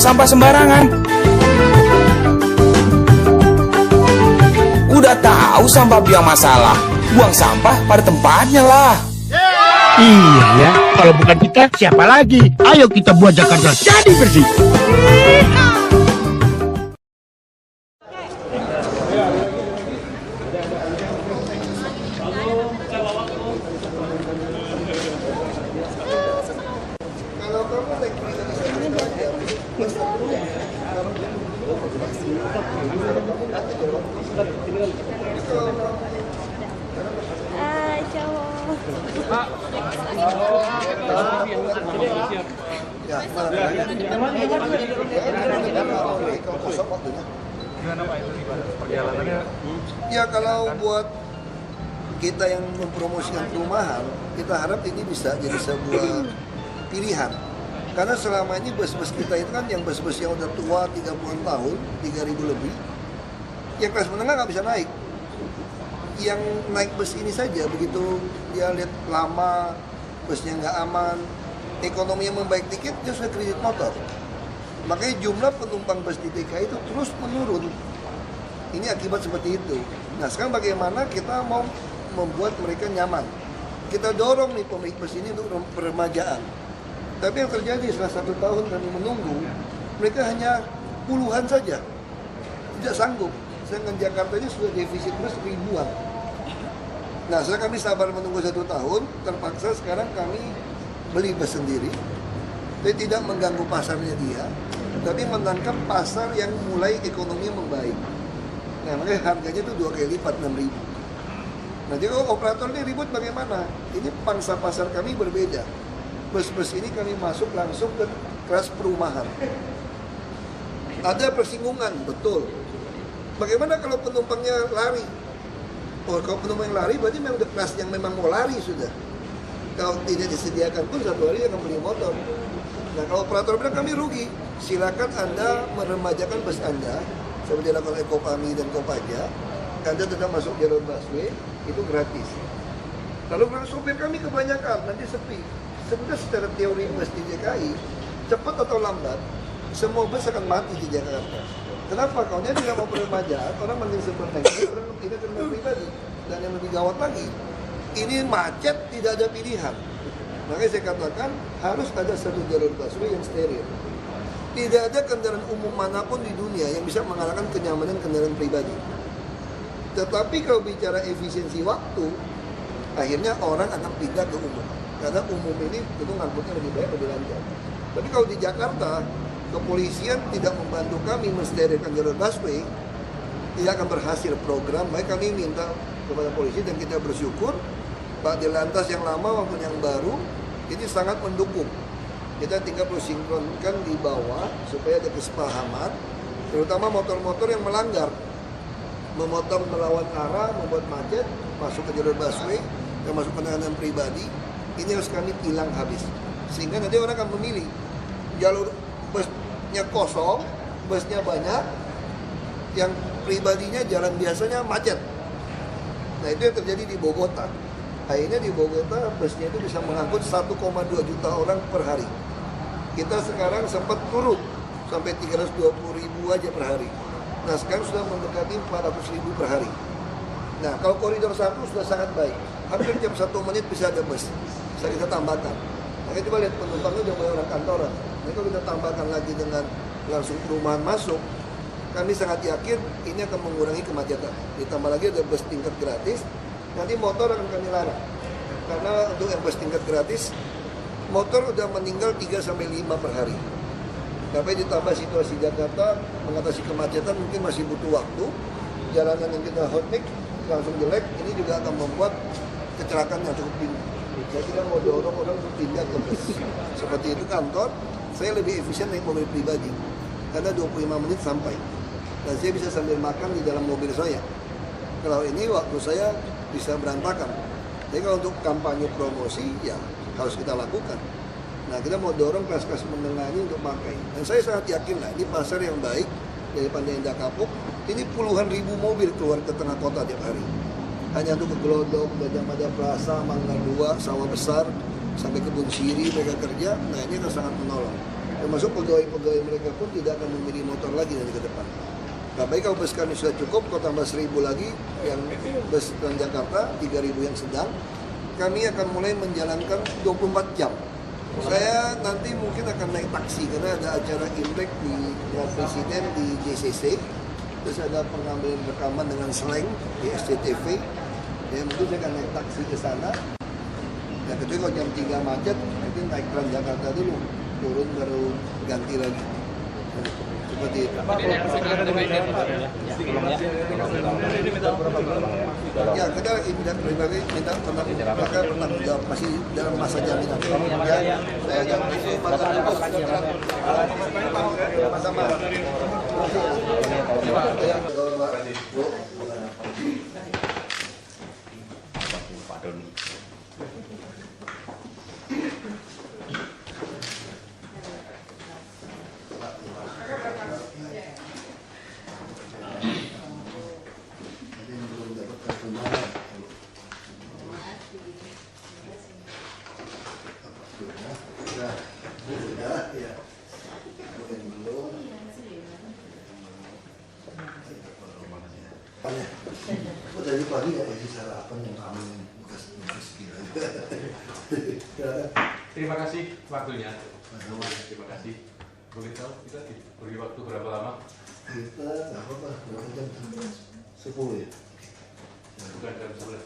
sampah sembarangan. Udah tahu sampah biang masalah, buang sampah pada tempatnya lah. Iya ya, kalau bukan kita siapa lagi? Ayo kita buat Jakarta jadi bersih. Ya kalau buat kita yang mempromosikan perumahan, kita harap ini bisa jadi sebuah pilihan. Karena selama ini bus-bus kita itu kan yang bus-bus yang udah tua 30-an tahun, 3.000 lebih, yang kelas menengah nggak bisa naik. Yang naik bus ini saja, begitu dia lihat lama, busnya nggak aman, ekonomi yang membaik dikit, dia sudah kredit motor. Makanya jumlah penumpang bus di DKI itu terus menurun. Ini akibat seperti itu. Nah sekarang bagaimana kita mau membuat mereka nyaman? Kita dorong nih pemilik bus ini untuk peremajaan. Tapi yang terjadi setelah 1 tahun kami menunggu, mereka hanya puluhan saja. Tidak sanggup. Sedangkan Jakarta ini sudah defisit bus ribuan. Nah setelah kami sabar menunggu 1 tahun, terpaksa sekarang kami beli bus sendiri. Jadi tidak mengganggu pasarnya dia, tapi menangkap pasar yang mulai ekonominya membaik. Nah makanya harganya itu 2 kali lipat, 6.000. Nah jadi kalau operator ini ribut bagaimana? Ini pangsa pasar kami berbeda. Bus-bus ini kami masuk langsung ke kelas perumahan. Ada persinggungan, betul. Bagaimana kalau penumpangnya lari? Oh kalau penumpang yang lari berarti memang kelas yang memang mau lari sudah. Kalau tidak disediakan pun 1 hari akan beli motor. Nah kalau operator bilang kami rugi, silakan Anda meremajakan bus Anda seperti dilakukan oleh Kopami dan Kopaja. Anda tetap masuk jalur busway, itu gratis. Lalu kalau sopir kami kebanyakan, nanti sepi. Sebenarnya secara teori bus di DKI, cepat atau lambat, semua bus akan mati di Jakarta. Kenapa? Kalau dia tidak mau peremajaan, orang mending sebenarnya, orang tidak kendaraan pribadi. Dan yang lebih gawat lagi, ini macet tidak ada pilihan. Makanya saya katakan harus ada satu jalur busway yang steril. Tidak ada kendaraan umum manapun di dunia yang bisa mengalahkan kenyamanan kendaraan pribadi. Tetapi kalau bicara efisiensi waktu, akhirnya orang akan pindah ke umum. Karena umum ini tentu ngangkutnya lebih baik, lebih lancar. Tapi kalau di Jakarta, kepolisian tidak membantu kami mensterilkan jalur busway, tidak akan berhasil program. Baik kami minta kepada polisi dan kita bersyukur Pak Dirlantas yang lama maupun yang baru ini sangat mendukung. Kita tinggal perlu sinkronkan di bawah supaya ada kesepahaman, terutama motor-motor yang melanggar, memotong melawan arah, membuat macet, masuk ke jalur busway, yang masuk kendaraan pribadi, ini harus kami tilang habis. Sehingga nanti orang akan memilih jalur busnya kosong, busnya banyak, yang pribadinya jalan biasanya macet. Nah itu yang terjadi di Bogota. Akhirnya di Bogota busnya itu bisa mengangkut 1,2 juta orang per hari. Kita sekarang sempat turun sampai 320.000 aja per hari. Nah sekarang sudah mendekati 400.000 per hari. Nah kalau koridor 1 sudah sangat baik. Hampir tiap 1 menit bisa ada bus. Bisa kita tambahkan. Makanya coba lihat penumpangnya udah mulai orang kantoran. Nah kalau kita tambahkan lagi dengan langsung perumahan masuk, kami sangat yakin ini akan mengurangi kemacetan. Ditambah lagi ada bus tingkat gratis. Nanti motor akan kami larang. Karena untuk yang bus tingkat gratis, motor udah meninggal 3-5 per hari. Tapi ditambah situasi Jakarta, mengatasi kemacetan mungkin masih butuh waktu. Jalanan yang kita hot mix langsung jelek, ini juga akan membuat kecelakaan yang cukup tinggi. Jadi kita mau dorong orang untuk pindah ke bus. Seperti itu kantor, saya lebih efisien naik mobil pribadi. Karena 25 menit sampai. Dan saya bisa sambil makan di dalam mobil saya. Kalau ini waktu saya bisa berantakan. Jadi kalau untuk kampanye promosi, ya harus kita lakukan. Nah kita mau dorong kelas-kelas menengah ini untuk pakai. Dan saya sangat yakin lah, ini pasar yang baik dari Pandai Indah Kapuk. Ini puluhan ribu mobil keluar ke tengah kota tiap hari. Hanya untuk ke Glodok, Gajah Mada Plaza, Mangga 2, Sawah Besar, sampai Kebun Siri mereka kerja. Nah ini akan sangat menolong. Termasuk pegawai-pegawai mereka pun tidak akan memilih motor lagi nanti ke depan. Nah, baik kalau bus kami sudah cukup, kalau tambah 1.000 lagi yang bus Transjakarta, 3.000 yang sedang, kami akan mulai menjalankan 24 jam. Saya nanti mungkin akan naik taksi karena ada acara Impact di Presiden di JCC. Terus ada pengambilan rekaman dengan slang di SCTV. Ya, mungkin saya akan naik taksi ke sana. Ya, kecuali kalau jam 3 macet, mungkin naik Transjakarta dulu, turun baru ganti lagi. Ya, seperti itu. Ya, kita minta bertanggung jawab masih dalam masa jaminan. Ya, saya akan sama-sama. Tadi pagi nggak jadi sarapan yang kamu bekas kira. Terima kasih waktunya. Terima kasih. Boleh tahu kita diberi waktu berapa lama? Kita nggak apa-apa, berapa jam? 10 ya. Bukan jam 11.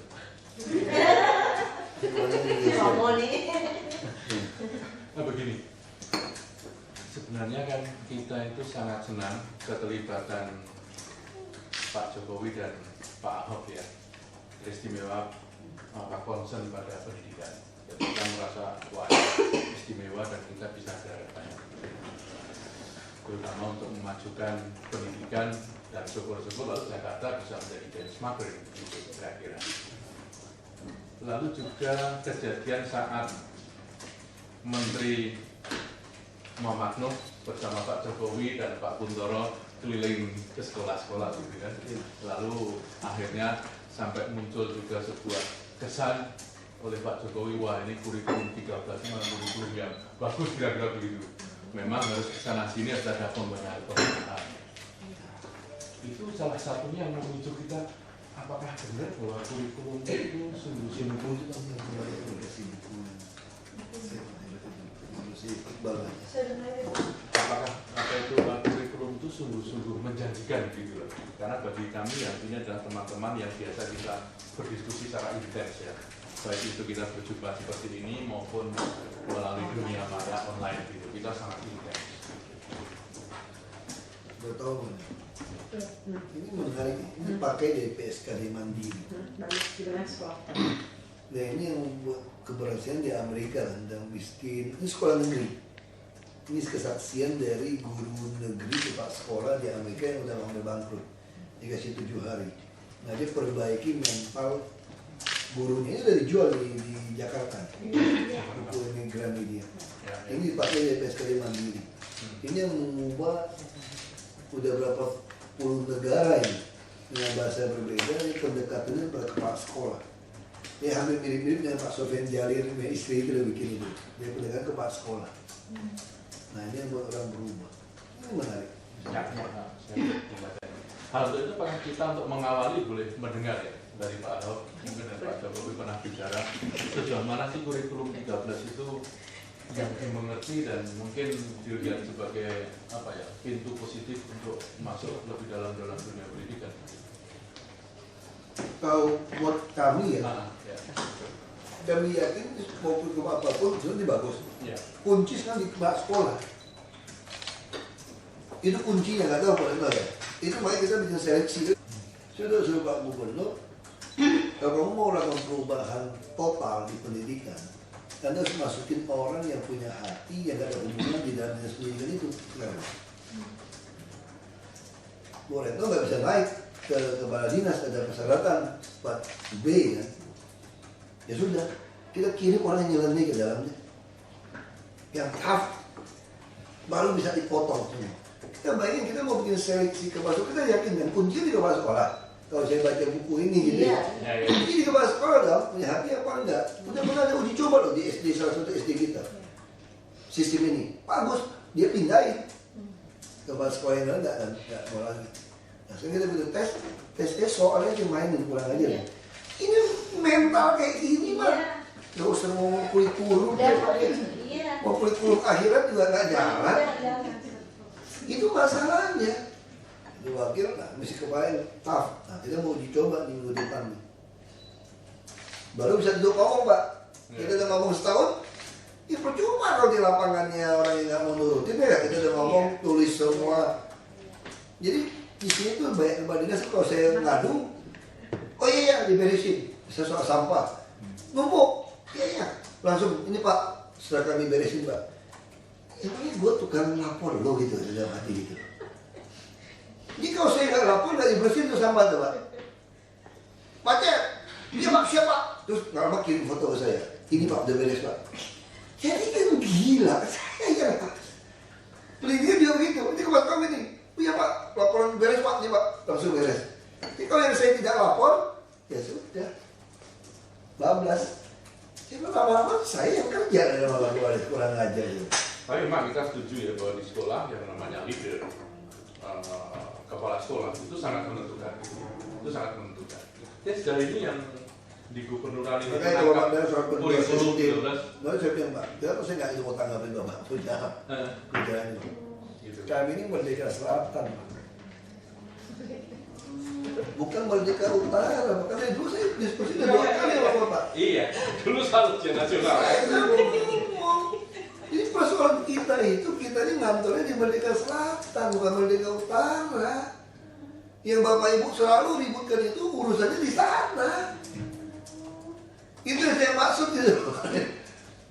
Nah begini, sebenarnya kan kita itu sangat senang keterlibatan Pak Jokowi dan Pak Ahok ya, istimewa concern pada pendidikan. Jadi kita merasa wah istimewa dan kita bisa ada terutama untuk memajukan pendidikan dan syukur-syukur lalu Jakarta bisa menjadi benchmark gitu kira-kira. Lalu juga kejadian saat Menteri Muhammad Nuh bersama Pak Jokowi dan Pak Kuntoro keliling ke sekolah-sekolah gitu kan. Lalu akhirnya sampai muncul juga sebuah kesan oleh Pak Jokowi, wah ini kurikulum 13 memang kurikulum yang bagus kira-kira begitu. Memang harus kesana sini harus ada pembenahan. Itu salah satunya yang memicu kita, apakah benar bahwa kurikulum itu sungguh-sungguh apakah itu kurikulum itu sungguh-sungguh menjanjikan gitu loh. Karena bagi kami yang ini adalah teman-teman yang biasa kita berdiskusi secara intens ya, baik itu kita berjumpa seperti ini maupun melalui dunia maya online gitu, kita sangat intens. Udah tahu kan? Ini menarik, ini pakai dari PSKD Mandiri. Nah ini yang membuat keberhasilan di Amerika kan, dan miskin, ini sekolah negeri. Ini kesaksian dari guru negeri kepala sekolah di Amerika yang udah hampir bangkrut, dikasih 7 hari. Nah dia perbaiki mental gurunya, ini udah dijual di Jakarta, buku ini Gramedia. Ini dipakai dari PSKD Mandiri. Ini yang mengubah udah berapa puluh negara ini dengan bahasa berbeda, ini pendekatannya pada kepala sekolah. Dia hampir mirip-mirip dengan Pak Sofian Jalil, istri itu udah bikin itu. Dia pendekatan kepala sekolah. Nah ini yang buat orang berubah. Ini menarik. Hal itu apakah kita untuk mengawali boleh mendengar ya dari Pak Ahok dan Pak Jokowi pernah bicara sejauh mana sih kurikulum 13 itu yang dimengerti dan mungkin dilihat sebagai apa ya pintu positif untuk masuk lebih dalam dunia pendidikan. Kalau buat kami ya, Ya. kami yakin mau ke apapun itu bagus. Ya. Kunci sekarang di kepala sekolah. Itu kuncinya, nggak tahu Pak Enda ya. Itu makanya kita bikin seleksi. Sudah suruh Pak Gubernur, kalau kamu mau lakukan perubahan total di pendidikan, Anda harus masukin orang yang punya hati, yang gak ada hubungan di dalam dinas pendidikan itu. Bu Retno nggak bisa naik ke kepala dinas, ada persyaratan 4B kan. Ya sudah, kita kirim orang yang nyeleneh ke dalamnya, yang tough, baru bisa dipotong semua. Kita bayangin kita mau bikin seleksi kepala sekolah, kita yakin kan kunci di kepala sekolah. Kalau saya baca buku ini gitu ya, kunci di kepala sekolah dong, punya hati apa enggak? Udah pernah ada uji coba loh di SD, salah satu SD kita. Sistem ini bagus, dia pindahin ke sekolah yang lain, nggak mau lagi. Nah sekarang kita butuh tes soalnya cuma mainin pulang aja. Iya. Ini mental kayak gini mah, nggak usah mau kurikulum, Iya. mau kurikulum akhirat juga nggak jalan. Itu masalahnya. Di wakil, nah mesti kemarin tough. Nah kita mau dicoba di minggu depan nih. Baru bisa duduk ngomong Pak. Kita udah ngomong setahun, ya percuma kalau di lapangannya orang yang nggak mau nurutin ya. Kita udah ngomong, tulis semua. Jadi di sini tuh banyak kepala dinas kalau saya ngadu, oh iya diberesin, bisa soal sampah, numpuk, iya langsung ini Pak setelah kami beresin Pak. Emangnya gue tukang lapor lo gitu dalam hati gitu. Jadi kalau saya nggak lapor nggak dibersihin tuh sampah tuh Pak. Macet, dia Pak siapa? Terus nggak lama kirim foto ke saya. Ini Pak udah beres Pak. Jadi kan gila, saya pelitnya dia begitu. Ini kebat kami nih. Oh iya Pak, laporan beres Pak, nih Pak, langsung beres. Jadi kalau yang saya tidak lapor, ya sudah, bablas. Jadi lama-lama saya yang kerja dalam lama-lama kurang ajar gitu. Tapi memang kita setuju ya bahwa di sekolah yang namanya leader, kepala sekolah itu sangat menentukan. Itu sangat menentukan. Ya sejauh ini yang di gubernuran ini Makanya kalau Anda soal kurikulum kurikulum, 13. saya bilang Pak, dia saya nggak mau tanggapin Bapak, sudah, kerjaan itu. Gitu. Kami ini Merdeka Selatan, Pak. Bukan Merdeka Utara, makanya dulu saya diskusi udah 2 kali sama Bapak. Iya, dulu salutnya nasional. Jadi persoalan kita itu, kita ini ngantornya di Merdeka Selatan, bukan Merdeka Utara. Yang Bapak Ibu selalu ributkan itu urusannya di sana. Itu yang saya maksud gitu.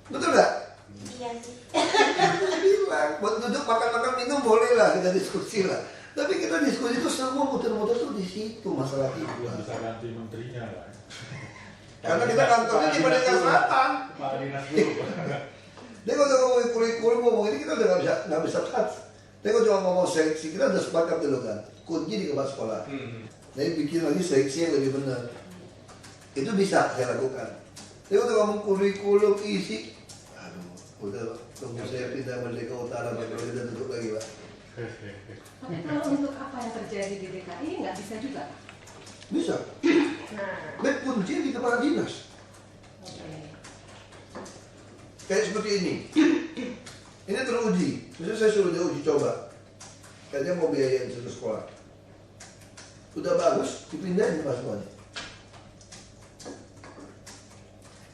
Betul nggak? Iya sih. Saya bilang, buat duduk makan-makan minum boleh lah, kita diskusi lah. Tapi kita diskusi itu semua muter-muter tuh di situ masalah itu. Bisa ganti menterinya lah. Karena kita kantornya di Merdeka Selatan. Pak Dinas dulu. Dia kalau udah ngomongin kurikulum ngomong ini kita udah nggak bisa touch. Dia kalau cuma ngomong seleksi kita udah sepakat dulu kan. Kunci di kepala sekolah. Jadi bikin lagi seleksi yang lebih benar. Itu bisa saya lakukan. Dia udah ngomong kurikulum isi. Aduh, udah tunggu saya pindah Merdeka Utara Pak kalau kita duduk lagi Pak. Tapi kalau untuk apa yang terjadi di DKI nggak bisa juga? Bisa. Dan kuncinya di kepala dinas. Oke. Kayak seperti ini. Ini teruji. Misalnya saya suruh dia uji coba. Kayaknya mau biayain satu sekolah. Udah bagus, dipindahin ke sekolahnya.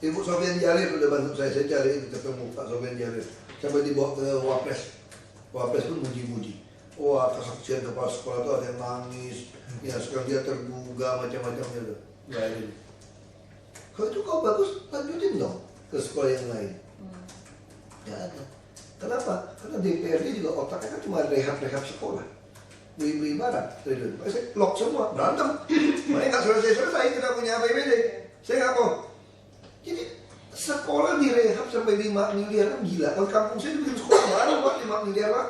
Ibu Sofian Jalil udah bantu saya cari itu ketemu Pak Sofian Jalil. Sampai dibawa ke Wapres. Wapres pun muji-muji. Wah, kesaksian kepala sekolah itu ada yang nangis. Ya, sekarang dia tergugah macam-macam gitu. Biarin. Kalau itu kau bagus, lanjutin dong ke sekolah yang lain. Ya ada. Kenapa? Karena DPRD juga otaknya kan cuma rehab-rehab sekolah. Beli-beli barang. Saya lock semua, berantem. Makanya nggak selesai-selesai, kita punya APBD. Saya nggak mau. Jadi sekolah direhab sampai 5 miliar kan gila. Kalau kampung saya bikin sekolah baru Pak 5 miliar Pak.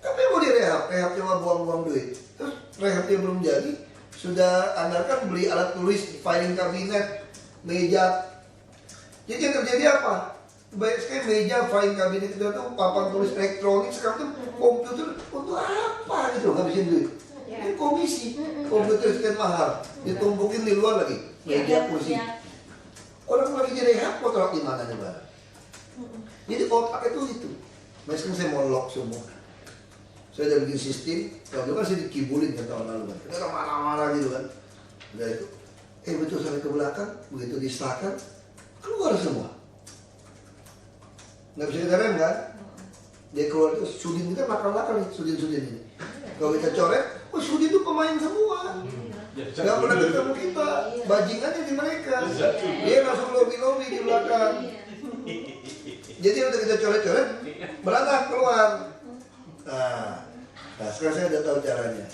Tapi mau direhab, rehab cuma buang-buang duit. Terus rehabnya belum jadi, sudah andalkan beli alat tulis, filing kabinet, meja. Jadi yang terjadi apa? Banyak sekali meja, filing kabinet itu tuh papan tulis elektronik, sekarang tuh komputer untuk apa gitu ngabisin duit? Ini komisi, komputer sekian mahal, ditumpukin di luar lagi, meja kursi. Orang lagi direhab, kok taruh di mana nih barang? Jadi otak itu. Meskipun saya mau lock semua. Saya udah bikin sistem, kalau dulu kan saya dikibulin kan tahun lalu kan. Kita marah-marah gitu kan. Udah itu, betul sampai ke belakang, begitu disahkan, keluar semua. Nggak bisa kita rem kan? Dia keluar itu, Sudin kita nakal-nakal nih, Sudin ini. Kalau kita coret, Sudin itu pemain semua. Nggak pernah ketemu kita, bajingannya di mereka. Dia langsung lobby-lobby di belakang. Jadi udah kita coret-coret, beranak keluar. Nah, sekarang saya udah tahu caranya.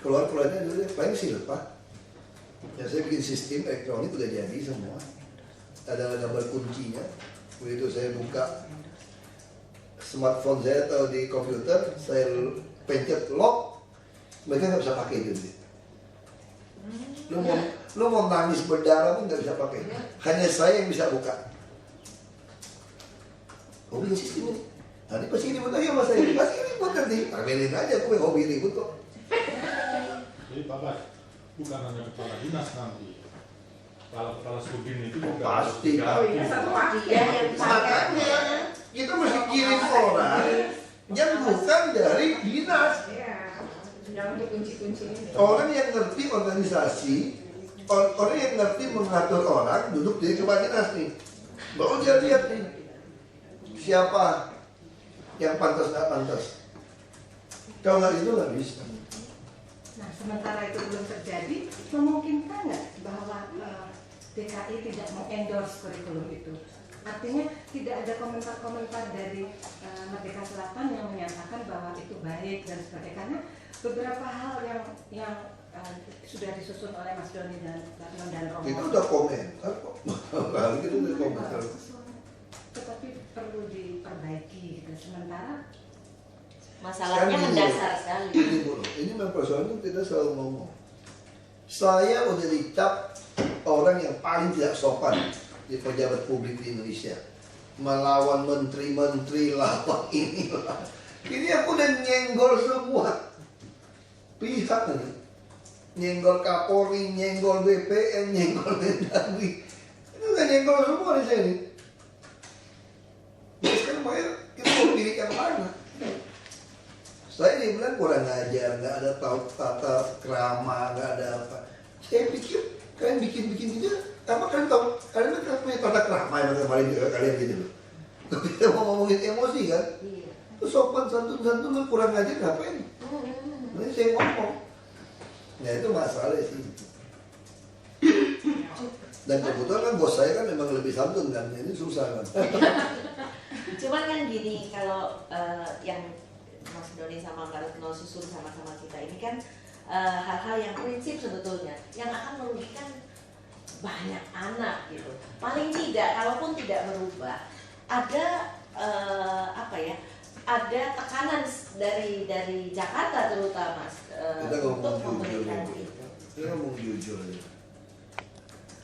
Keluarnya dulu paling silap Pak. Ya saya bikin sistem elektronik udah jadi semua. Ada gambar kuncinya. Begitu saya buka smartphone saya atau di komputer, saya pencet lock, mereka nggak bisa pakai itu. Lu mau nangis berdarah pun nggak bisa pakai. Hanya saya yang bisa buka. Oh, bikin sistem ini. Nanti pasti ribut lagi sama saya, pasti ribut nanti. Ambilin aja, gue hobi ribut kok. Jadi Pak Bas, bukan hanya kepala dinas nanti. Kepala Sudin itu juga Pasti. Oh iya, satu waktu. Dia yang Makanya kita mesti kirim orang yang bukan dari dinas. Iya. Yang untuk kunci-kunci ini. Orang yang ngerti organisasi, orang yang ngerti mengatur orang duduk di kepala dinas nih. Baru dia lihat nih siapa yang pantas nggak pantas. Kalau nggak itu nggak bisa. Nah, sementara itu belum terjadi, memungkinkan nggak bahwa DKI tidak mengendorse kurikulum itu? Artinya tidak ada komentar-komentar dari Merdeka Selatan yang menyatakan bahwa itu baik dan sebagainya. Karena beberapa hal yang sudah disusun oleh Mas Doni dan Romo. Itu udah komentar kok. Kalau itu udah komentar. Tetapi perlu diperbaiki gitu. Sementara masalahnya Sekarang gini, mendasar sekali. Ini dulu, ini memang persoalan kita selalu ngomong. Saya udah dicap orang yang paling tidak sopan di pejabat publik di Indonesia, melawan menteri-menteri, lawan ini lah. Ini aku udah nyenggol semua pihak nih, nyenggol Kapolri, nyenggol BPN, nyenggol Mendagri. Ini udah nyenggol semua di sini. Jadi sekarang makanya kita mau pilih yang mana? Saya dibilang kurang ajar, nggak ada tahu tata krama, nggak ada apa. Saya pikir kalian bikin juga, apa kalian tahu? Kalian kan punya tata krama yang kemarin juga kalian gitu loh. Tapi kita mau ngomongin emosi kan? Iya. Terus sopan santun lu kurang ajar ngapain? Nanti saya ngomong. Nah itu masalah sih. Dan kebetulan kan bos saya kan memang lebih santun kan, ini susah kan. Cuman kan gini, kalau yang Mas Doni sama Mbak Retno susun sama-sama kita ini kan hal-hal yang prinsip sebetulnya yang akan merugikan banyak anak gitu. Paling tidak, kalaupun tidak berubah, ada ada tekanan dari Jakarta terutama untuk memberikan itu. Kita ngomong jujur ya.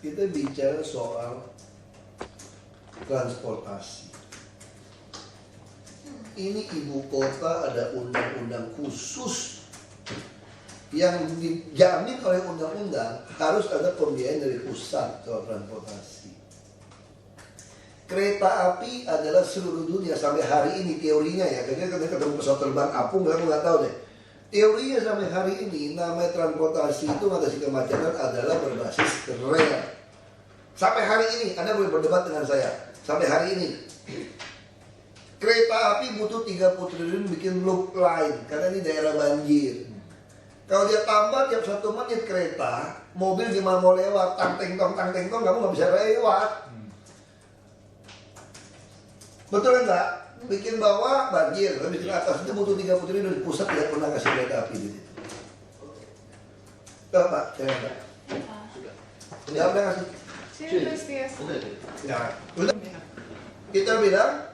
Kita bicara soal transportasi. Ini ibu kota ada undang-undang khusus yang dijamin oleh undang-undang harus ada pembiayaan dari pusat soal transportasi. Kereta api adalah seluruh dunia sampai hari ini teorinya ya. Kayaknya kita ketemu pesawat terbang apung, aku nggak tahu deh. Teorinya sampai hari ini namanya transportasi itu mengatasi kemacetan adalah berbasis rel. Sampai hari ini Anda boleh berdebat dengan saya. Sampai hari ini kereta api butuh 30 triliun bikin loop line karena ini daerah banjir. Kalau dia tambah tiap 1 menit kereta, mobil gimana mau lewat, tang teng tong, kamu nggak bisa lewat. Betul enggak? Bikin bawah banjir, bikin atas itu butuh 30 triliun. Pusat tidak pernah kasih kereta api di situ. Pak, jangan Pak. Nggak pernah kasih. Ya, udah. Kita bilang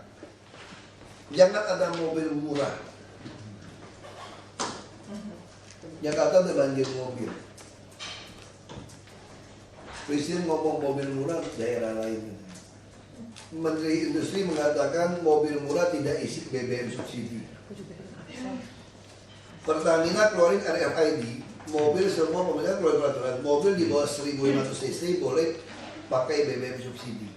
jangan ada mobil murah. Jakarta ada banjir mobil. Presiden ngomong mobil murah daerah lain. Menteri Industri mengatakan mobil murah tidak isi BBM subsidi. Pertamina keluarin RFID, mobil semua pemerintah keluar peraturan, mobil di bawah 1.500 cc boleh pakai BBM subsidi.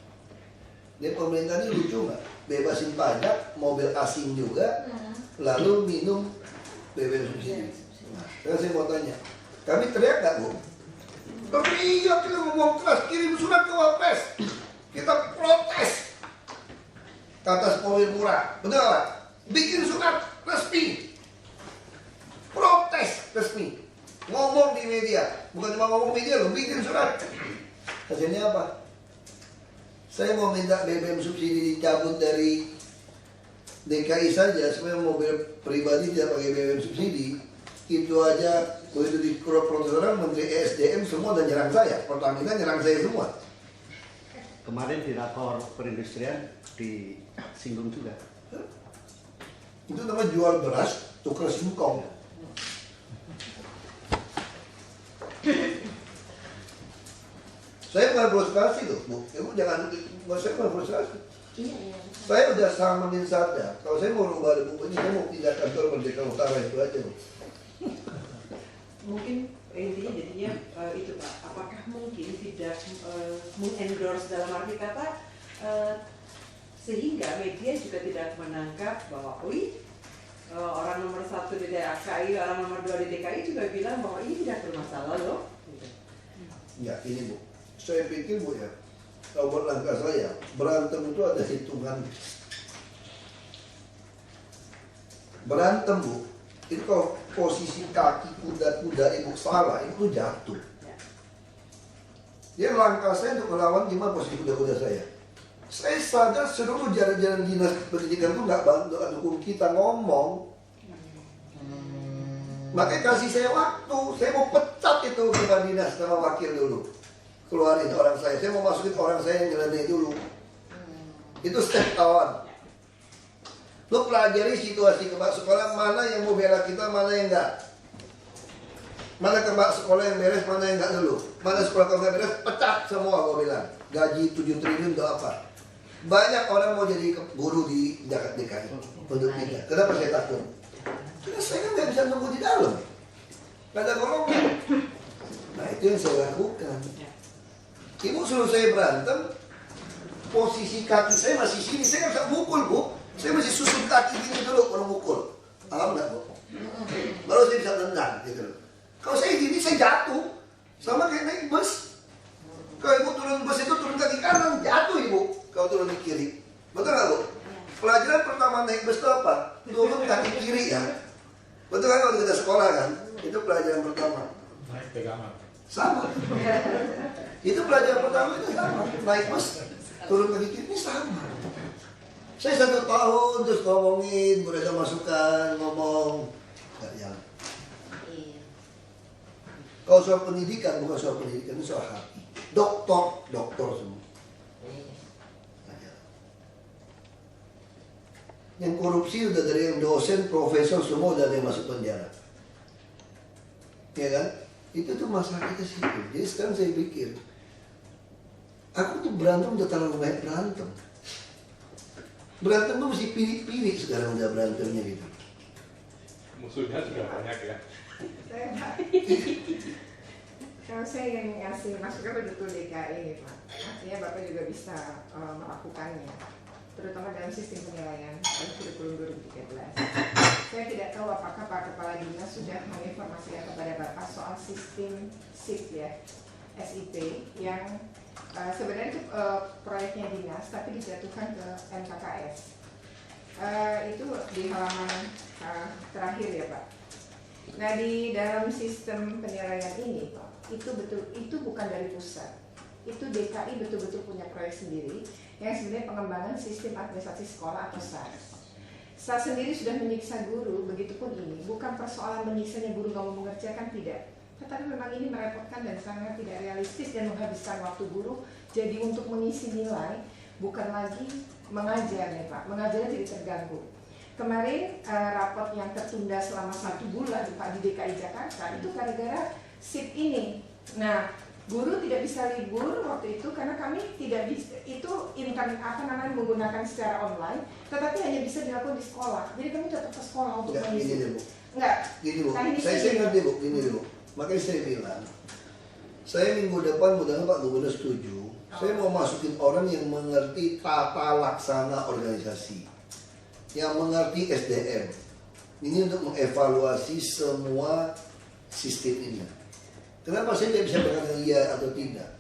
Ini pemerintah ini lucu nggak? Bebasin pajak, mobil asing juga, lalu minum BBM subsidi. Sekarang saya mau tanya, kami teriak nggak Bu? Teriak, kita ngomong keras, kirim surat ke Wapres, kita protes atas mobil murah, betul nggak? Bikin surat resmi, protes resmi, ngomong di media, bukan cuma ngomong media loh, bikin surat. Hasilnya apa? Saya mau minta BBM subsidi dicabut dari DKI saja supaya mobil pribadi tidak pakai BBM subsidi. Itu aja begitu di protes orang, Menteri ESDM semua dan nyerang saya, Pertamina nyerang saya semua. Kemarin di rakor perindustrian disinggung juga. Itu namanya jual beras, tukar singkong. Saya bukan frustrasi loh, Bu. Ibu jangan, saya bukan frustrasi. Iya. Saya udah samanin sadar, kalau saya mau rubah buku ini, saya mau pindah kantor Merdeka Utara itu aja loh. Mungkin intinya jadinya itu Pak, apakah mungkin tidak mengendorse dalam arti kata sehingga media juga tidak menangkap bahwa orang nomor 1 di DKI, orang nomor 2 di DKI juga bilang bahwa ini tidak bermasalah loh. Gitu. Ya ini Bu, saya pikir Bu ya, kalau buat langkah saya, berantem itu ada hitungan. Berantem Bu, itu kalau posisi kaki kuda-kuda Ibu salah, itu jatuh. Dia langkah saya untuk melawan gimana posisi kuda-kuda saya. Saya sadar seluruh jalan-jalan dinas pendidikan itu nggak bantu dukung kita ngomong. Makanya kasih saya waktu, saya mau pecat itu kepala dinas sama wakil dulu. Keluarin orang saya mau masukin orang saya yang nyeleneh dulu. Itu step awal. Lo pelajari situasi kepala sekolah, mana yang mau bela kita, mana yang enggak. Mana kepala sekolah yang beres, mana yang enggak dulu. Mana sekolah kalau nggak beres, pecat semua gue bilang. Gaji 7 triliun untuk apa? Banyak orang mau jadi guru di Jakarta DKI untuk pindah. Kenapa saya takut? Karena saya kan nggak bisa nunggu di dalam. Nggak ada golongan. Nah itu yang saya lakukan. Ibu suruh saya berantem, posisi kaki saya masih sini, saya nggak bisa mukul Bu. Saya masih susun kaki gini dulu kalau mukul. Alhamdulillah Bu. Baru saya bisa tendang gitu. Kalau saya gini saya jatuh, sama kayak naik bus. Kalau ibu turun bus itu turun kaki kanan, jatuh ibu. Kalau turun di kiri, betul nggak Bu? Pelajaran pertama naik bus itu apa? Turun kaki kiri ya. Betul kan kalau kita sekolah kan? Itu pelajaran pertama. Naik pegangan. Sama. Itu pelajaran pertama itu sama. Naik bus, turun kaki kiri ini sama. Saya 1 tahun terus ngomongin, mereka masukan, ngomong. Nggak jalan. Kalau soal pendidikan, bukan soal pendidikan, itu soal hati. Doktor semua. Yang korupsi udah dari yang dosen, profesor semua udah ada yang masuk penjara. Ya kan? Itu tuh masalah kita sih. Jadi sekarang saya pikir, aku tuh berantem udah terlalu banyak berantem. Berantem tuh mesti pilih-pilih sekarang udah berantemnya gitu. Musuhnya sudah banyak ya. Kalau saya yang ngasih masukan betul DKI nih Pak, artinya Bapak juga bisa melakukannya, terutama dalam sistem penilaian kurikulum 2013. Saya tidak tahu apakah Pak Kepala Dinas sudah menginformasikan kepada Bapak soal sistem SIP ya, SIP yang sebenarnya itu proyeknya dinas tapi dijatuhkan ke MKKS. Itu di halaman terakhir ya Pak. Nah di dalam sistem penilaian ini Pak, itu bukan dari pusat, itu DKI betul-betul punya proyek sendiri yang sebenarnya pengembangan sistem administrasi sekolah atau SAS. SAS sendiri sudah menyiksa guru, begitupun ini bukan persoalan menyiksanya guru nggak mau mengerjakan, tidak, tetapi memang ini merepotkan dan sangat tidak realistis dan menghabiskan waktu guru. Jadi untuk mengisi nilai bukan lagi mengajar ya Pak, mengajarnya jadi terganggu. Kemarin raport yang tertunda selama 1 bulan Pak di DKI Jakarta itu gara-gara SIP ini. Nah, guru tidak bisa libur waktu itu karena kami tidak bisa, itu internet menggunakan secara online, tetapi hanya bisa dilakukan di sekolah. Jadi kami tetap ke sekolah untuk mengisi. Gini Bu. Enggak. Gini Bu. Saya ngerti Bu. Gini Bu. Makanya saya bilang, saya minggu depan mudah-mudahan Pak Gubernur setuju. Saya mau masukin orang yang mengerti tata laksana organisasi, yang mengerti SDM. Ini untuk mengevaluasi semua sistem ini. Kenapa saya tidak bisa berkata iya atau tidak?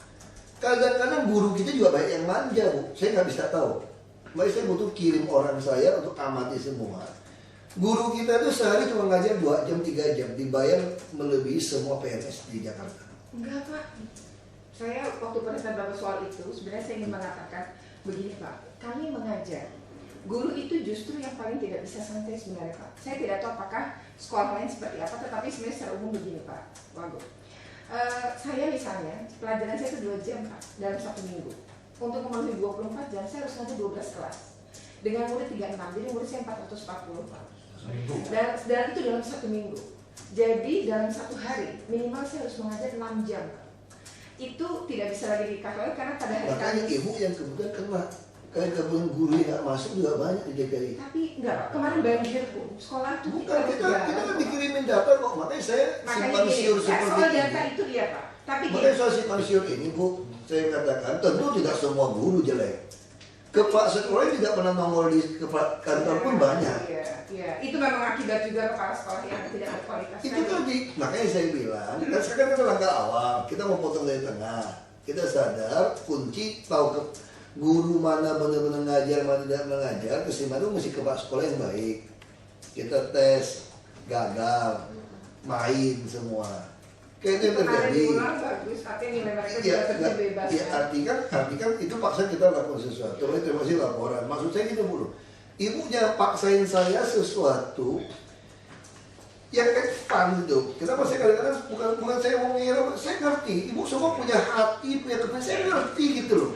Kadang-kadang guru kita juga banyak yang manja Bu. Saya nggak bisa tahu. Makanya saya butuh kirim orang saya untuk amati semua. Guru kita itu sehari cuma ngajar 2 jam, 3 jam, dibayar melebihi semua PNS di Jakarta. Enggak Pak. Saya waktu pada Bapak soal itu sebenarnya saya ingin mengatakan begini Pak. Kami mengajar. Guru itu justru yang paling tidak bisa santai sebenarnya Pak. Saya tidak tahu apakah sekolah lain seperti apa, tetapi sebenarnya secara umum begini Pak Wagub. Saya misalnya, pelajaran saya itu 2 jam Pak, dalam 1 minggu. Untuk memenuhi 24 jam, saya harus ngajar 12 kelas. Dengan murid 36, jadi murid saya 440 Pak. Dan itu dalam 1 minggu. Jadi dalam 1 hari, minimal saya harus mengajar 6 jam Pak. Itu tidak bisa lagi dikatakan karena pada hari Makanya ibu yang kemudian kena. Kayak gabungan guru yang nggak masuk juga banyak di DKI. Tapi enggak, Pak. Kemarin banjir Bu. Sekolah tuh Bukan, kita kan dikirimin data kok. Makanya saya simpang Makanya siur gini, seperti soal ini. data itu dia Pak. Tapi Makanya soal simpang siur ini Bu, saya katakan tentu tidak semua guru jelek. Kepala sekolah tidak pernah nongol di kepala kantor pun banyak. Iya, itu memang akibat juga kepala sekolah yang tidak berkualitas. Itu tadi, makanya saya bilang, dan sekarang kita langkah awal, kita mau potong dari tengah. Kita sadar kunci tahu ke guru mana benar-benar ngajar, mana tidak mengajar, kesimpulan mesti kepala sekolah yang baik. Kita tes, gagal, main semua. Kayak itu yang terjadi. Bagus, tapi nilai mereka Iya, juga bebas. ya, artikan itu paksa kita lakukan sesuatu. Terima kasih laporan. Maksud saya gitu dulu. Ibunya paksain saya sesuatu yang fun gitu. Kenapa saya kadang-kadang bukan saya mau ngira, saya ngerti. Ibu semua punya hati, punya kepentingan. Saya ngerti gitu loh.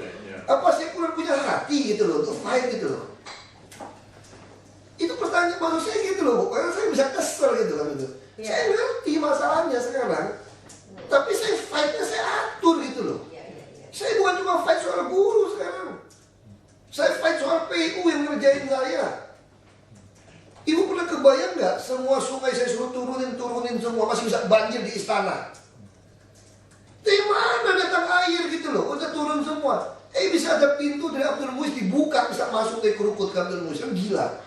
Apa saya kurang punya hati gitu loh untuk fight gitu loh. Itu pertanyaan maksud saya gitu loh. Karena saya bisa kesel gitu kan itu. Ya. Saya ngerti masalahnya sekarang. Tapi saya fightnya saya atur gitu loh. Saya bukan cuma fight soal guru sekarang. Saya fight soal PU yang ngerjain saya. Ibu pernah kebayang nggak semua sungai saya suruh turunin semua masih bisa banjir di istana? Di mana datang air gitu loh? Udah turun semua. Bisa ada pintu dari Abdul Muiz dibuka bisa masuk dari kerukut ke Abdul Muiz, kan gila.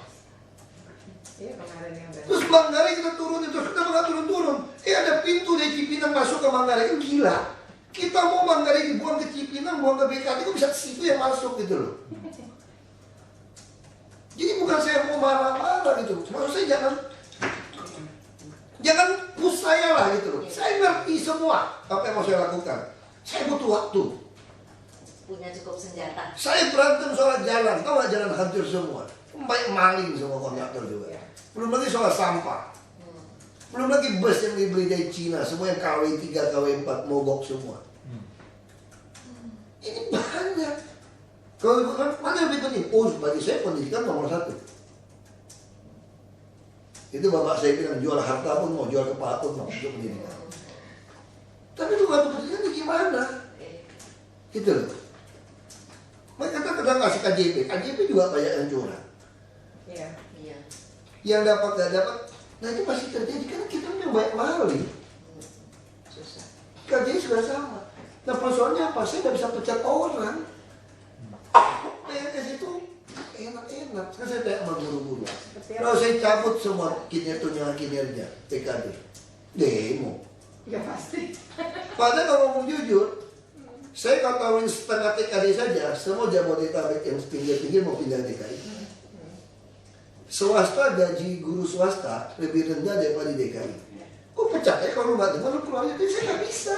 Iya, kemarin yang Terus Manggarai kita turunin, terus kita nggak turun-turun. Ada pintu dari Cipinang masuk ke Manggarai, kan gila. Kita mau Manggarai dibuang ke Cipinang, buang ke BKT, kok bisa situ yang masuk gitu loh. Jadi bukan saya mau marah-marah gitu. Maksud saya jangan push saya lah gitu loh. Saya ngerti semua apa yang mau saya lakukan. Saya butuh waktu. Punya cukup senjata. Saya berantem soal jalan, tahu nggak jalan hancur semua. Baik maling semua kontraktor juga. Belum lagi soal sampah. Belum lagi bus yang dibeli dari Cina, semua yang KW3, KW4 mogok semua. Ini banyak. Kalau mana yang lebih penting? Oh, bagi saya pendidikan nomor 1. Itu bapak saya bilang jual harta pun mau, jual kepala pun mau untuk pendidikan. Tapi itu waktu pendidikan gimana? Gitu loh. Mereka kadang kasih KJP, KJP juga banyak yang curang. Iya. Yang dapat gak dapat, nah itu masih terjadi karena kita memang banyak maling. Susah. KJP sudah sama. Nah persoalannya apa? Saya nggak bisa pecat orang. PNS itu enak-enak. Kan saya tanya sama guru-guru. Kalau saya cabut semua kinerja TKD, demo. Ya pasti. Padahal kalau ngomong jujur, saya kalau tawarin setengah TKD saja, semua Jabodetabek yang pinggir-pinggir mau pindah TKI. Swasta, gaji guru swasta lebih rendah daripada di DKI. Kok pecat ya kalau nggak dengar, lu keluar aja. Saya nggak bisa.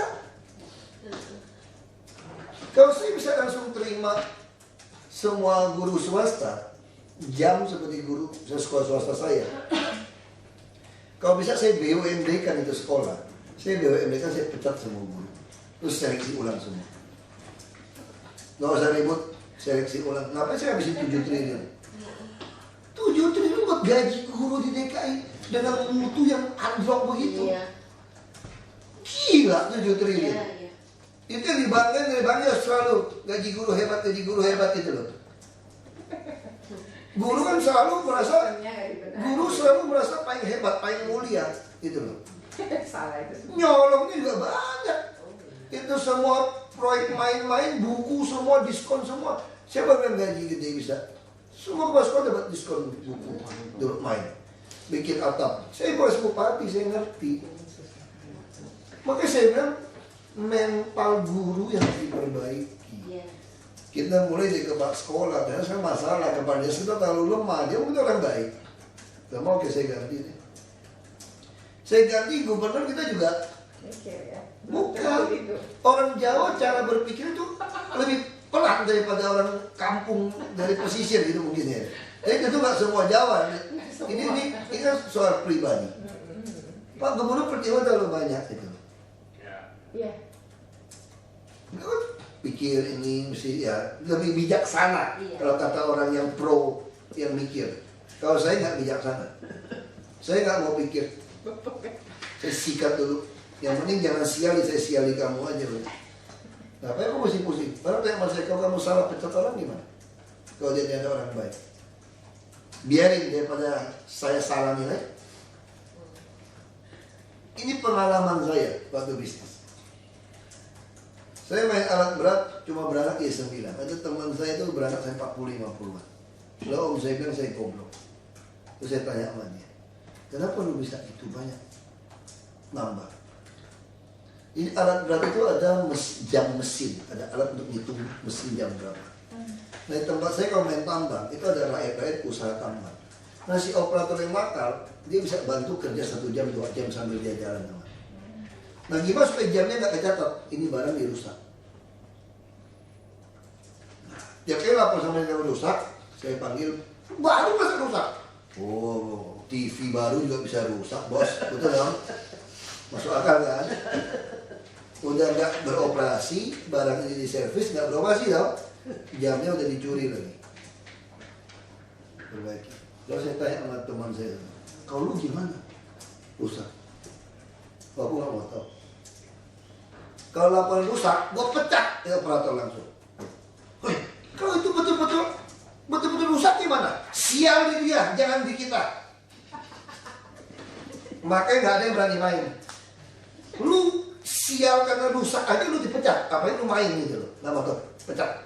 Kalau saya bisa langsung terima semua guru swasta, jam seperti guru sekolah swasta saya. Kalau bisa saya BUMD kan itu sekolah. Saya BUMD kan saya pecat semua guru. Terus seleksi ulang semua. Nggak usah ribut, seleksi ulang. Kenapa saya habisin 7 triliun? 7 triliun buat gaji guru di DKI dengan mutu yang anjlok begitu. Iya. Gila 7 triliun. Iya. Itu yang dibanggain selalu gaji guru hebat gitu loh. Guru kan selalu merasa paling hebat, paling mulia gitu loh. Salah itu. Nyolongnya juga banyak. Itu semua proyek main-main, buku semua, diskon semua. Siapa yang gaji gede bisa? Semua kepala sekolah dapat diskon buku, duduk main, bikin atap. Saya bekas bupati, saya ngerti. Makanya saya bilang mental guru yang diperbaiki. Iya. Kita mulai dari kepala sekolah, dan saya masalah kepala dia sudah terlalu lemah, dia mungkin orang baik. Gak mau saya ganti deh. Saya ganti gubernur kita juga. Bukan. Orang Jawa cara berpikir itu lebih pelan daripada orang kampung dari pesisir gitu mungkin ya. Jadi itu nggak semua Jawa. Ini kan soal pribadi. Pak Gubernur percaya terlalu banyak itu. Iya. Pikir ini mesti ya lebih bijaksana. Iya. Kalau kata orang yang pro yang mikir. Kalau saya nggak bijaksana. Saya nggak mau pikir. Saya sikat dulu. Yang penting jangan siali, saya siali kamu aja loh. Ngapain kamu mesti pusing? Baru tanya sama saya, kalau kamu salah pecat orang gimana? kalau dia ada orang baik. Biarin daripada saya salah nilai. Ini pengalaman saya waktu bisnis. Saya main alat berat cuma beranak ya 9. Ada teman saya itu beranak saya 40-50an. Lalu om saya bilang saya goblok. Terus saya tanya sama dia, kenapa lu bisa itu banyak nambah? Ini alat berat itu ada jam mesin, ada alat untuk ngitung mesin jam berapa. Nah di tempat saya kalau main tambang itu ada rakyat-rakyat usaha tambang. Nah si operator yang nakal dia bisa bantu kerja 1 jam 2 jam sambil dia jalan. Nah gimana supaya jamnya nggak kecatat? Ini barang dirusak. Dia kayak lapor sama yang rusak, saya panggil, baru masa rusak? Oh, TV baru juga bisa rusak, bos. Betul dong? Masuk akal kan? Udah nggak beroperasi, barang ini diservis, nggak beroperasi dong? Jamnya udah dicuri lagi. Perbaiki. Lalu saya tanya sama teman saya, kalau lu gimana? Rusak. Aku nggak mau tahu. Kalau laporan rusak, gua pecat ya operator langsung. Woi, kalau itu betul-betul rusak gimana? Sial di dia, jangan di kita. Makanya nggak ada yang berani main. Lu sial karena rusak aja lu dipecat. Ngapain lu main gitu loh? Nggak mau tuh, pecat.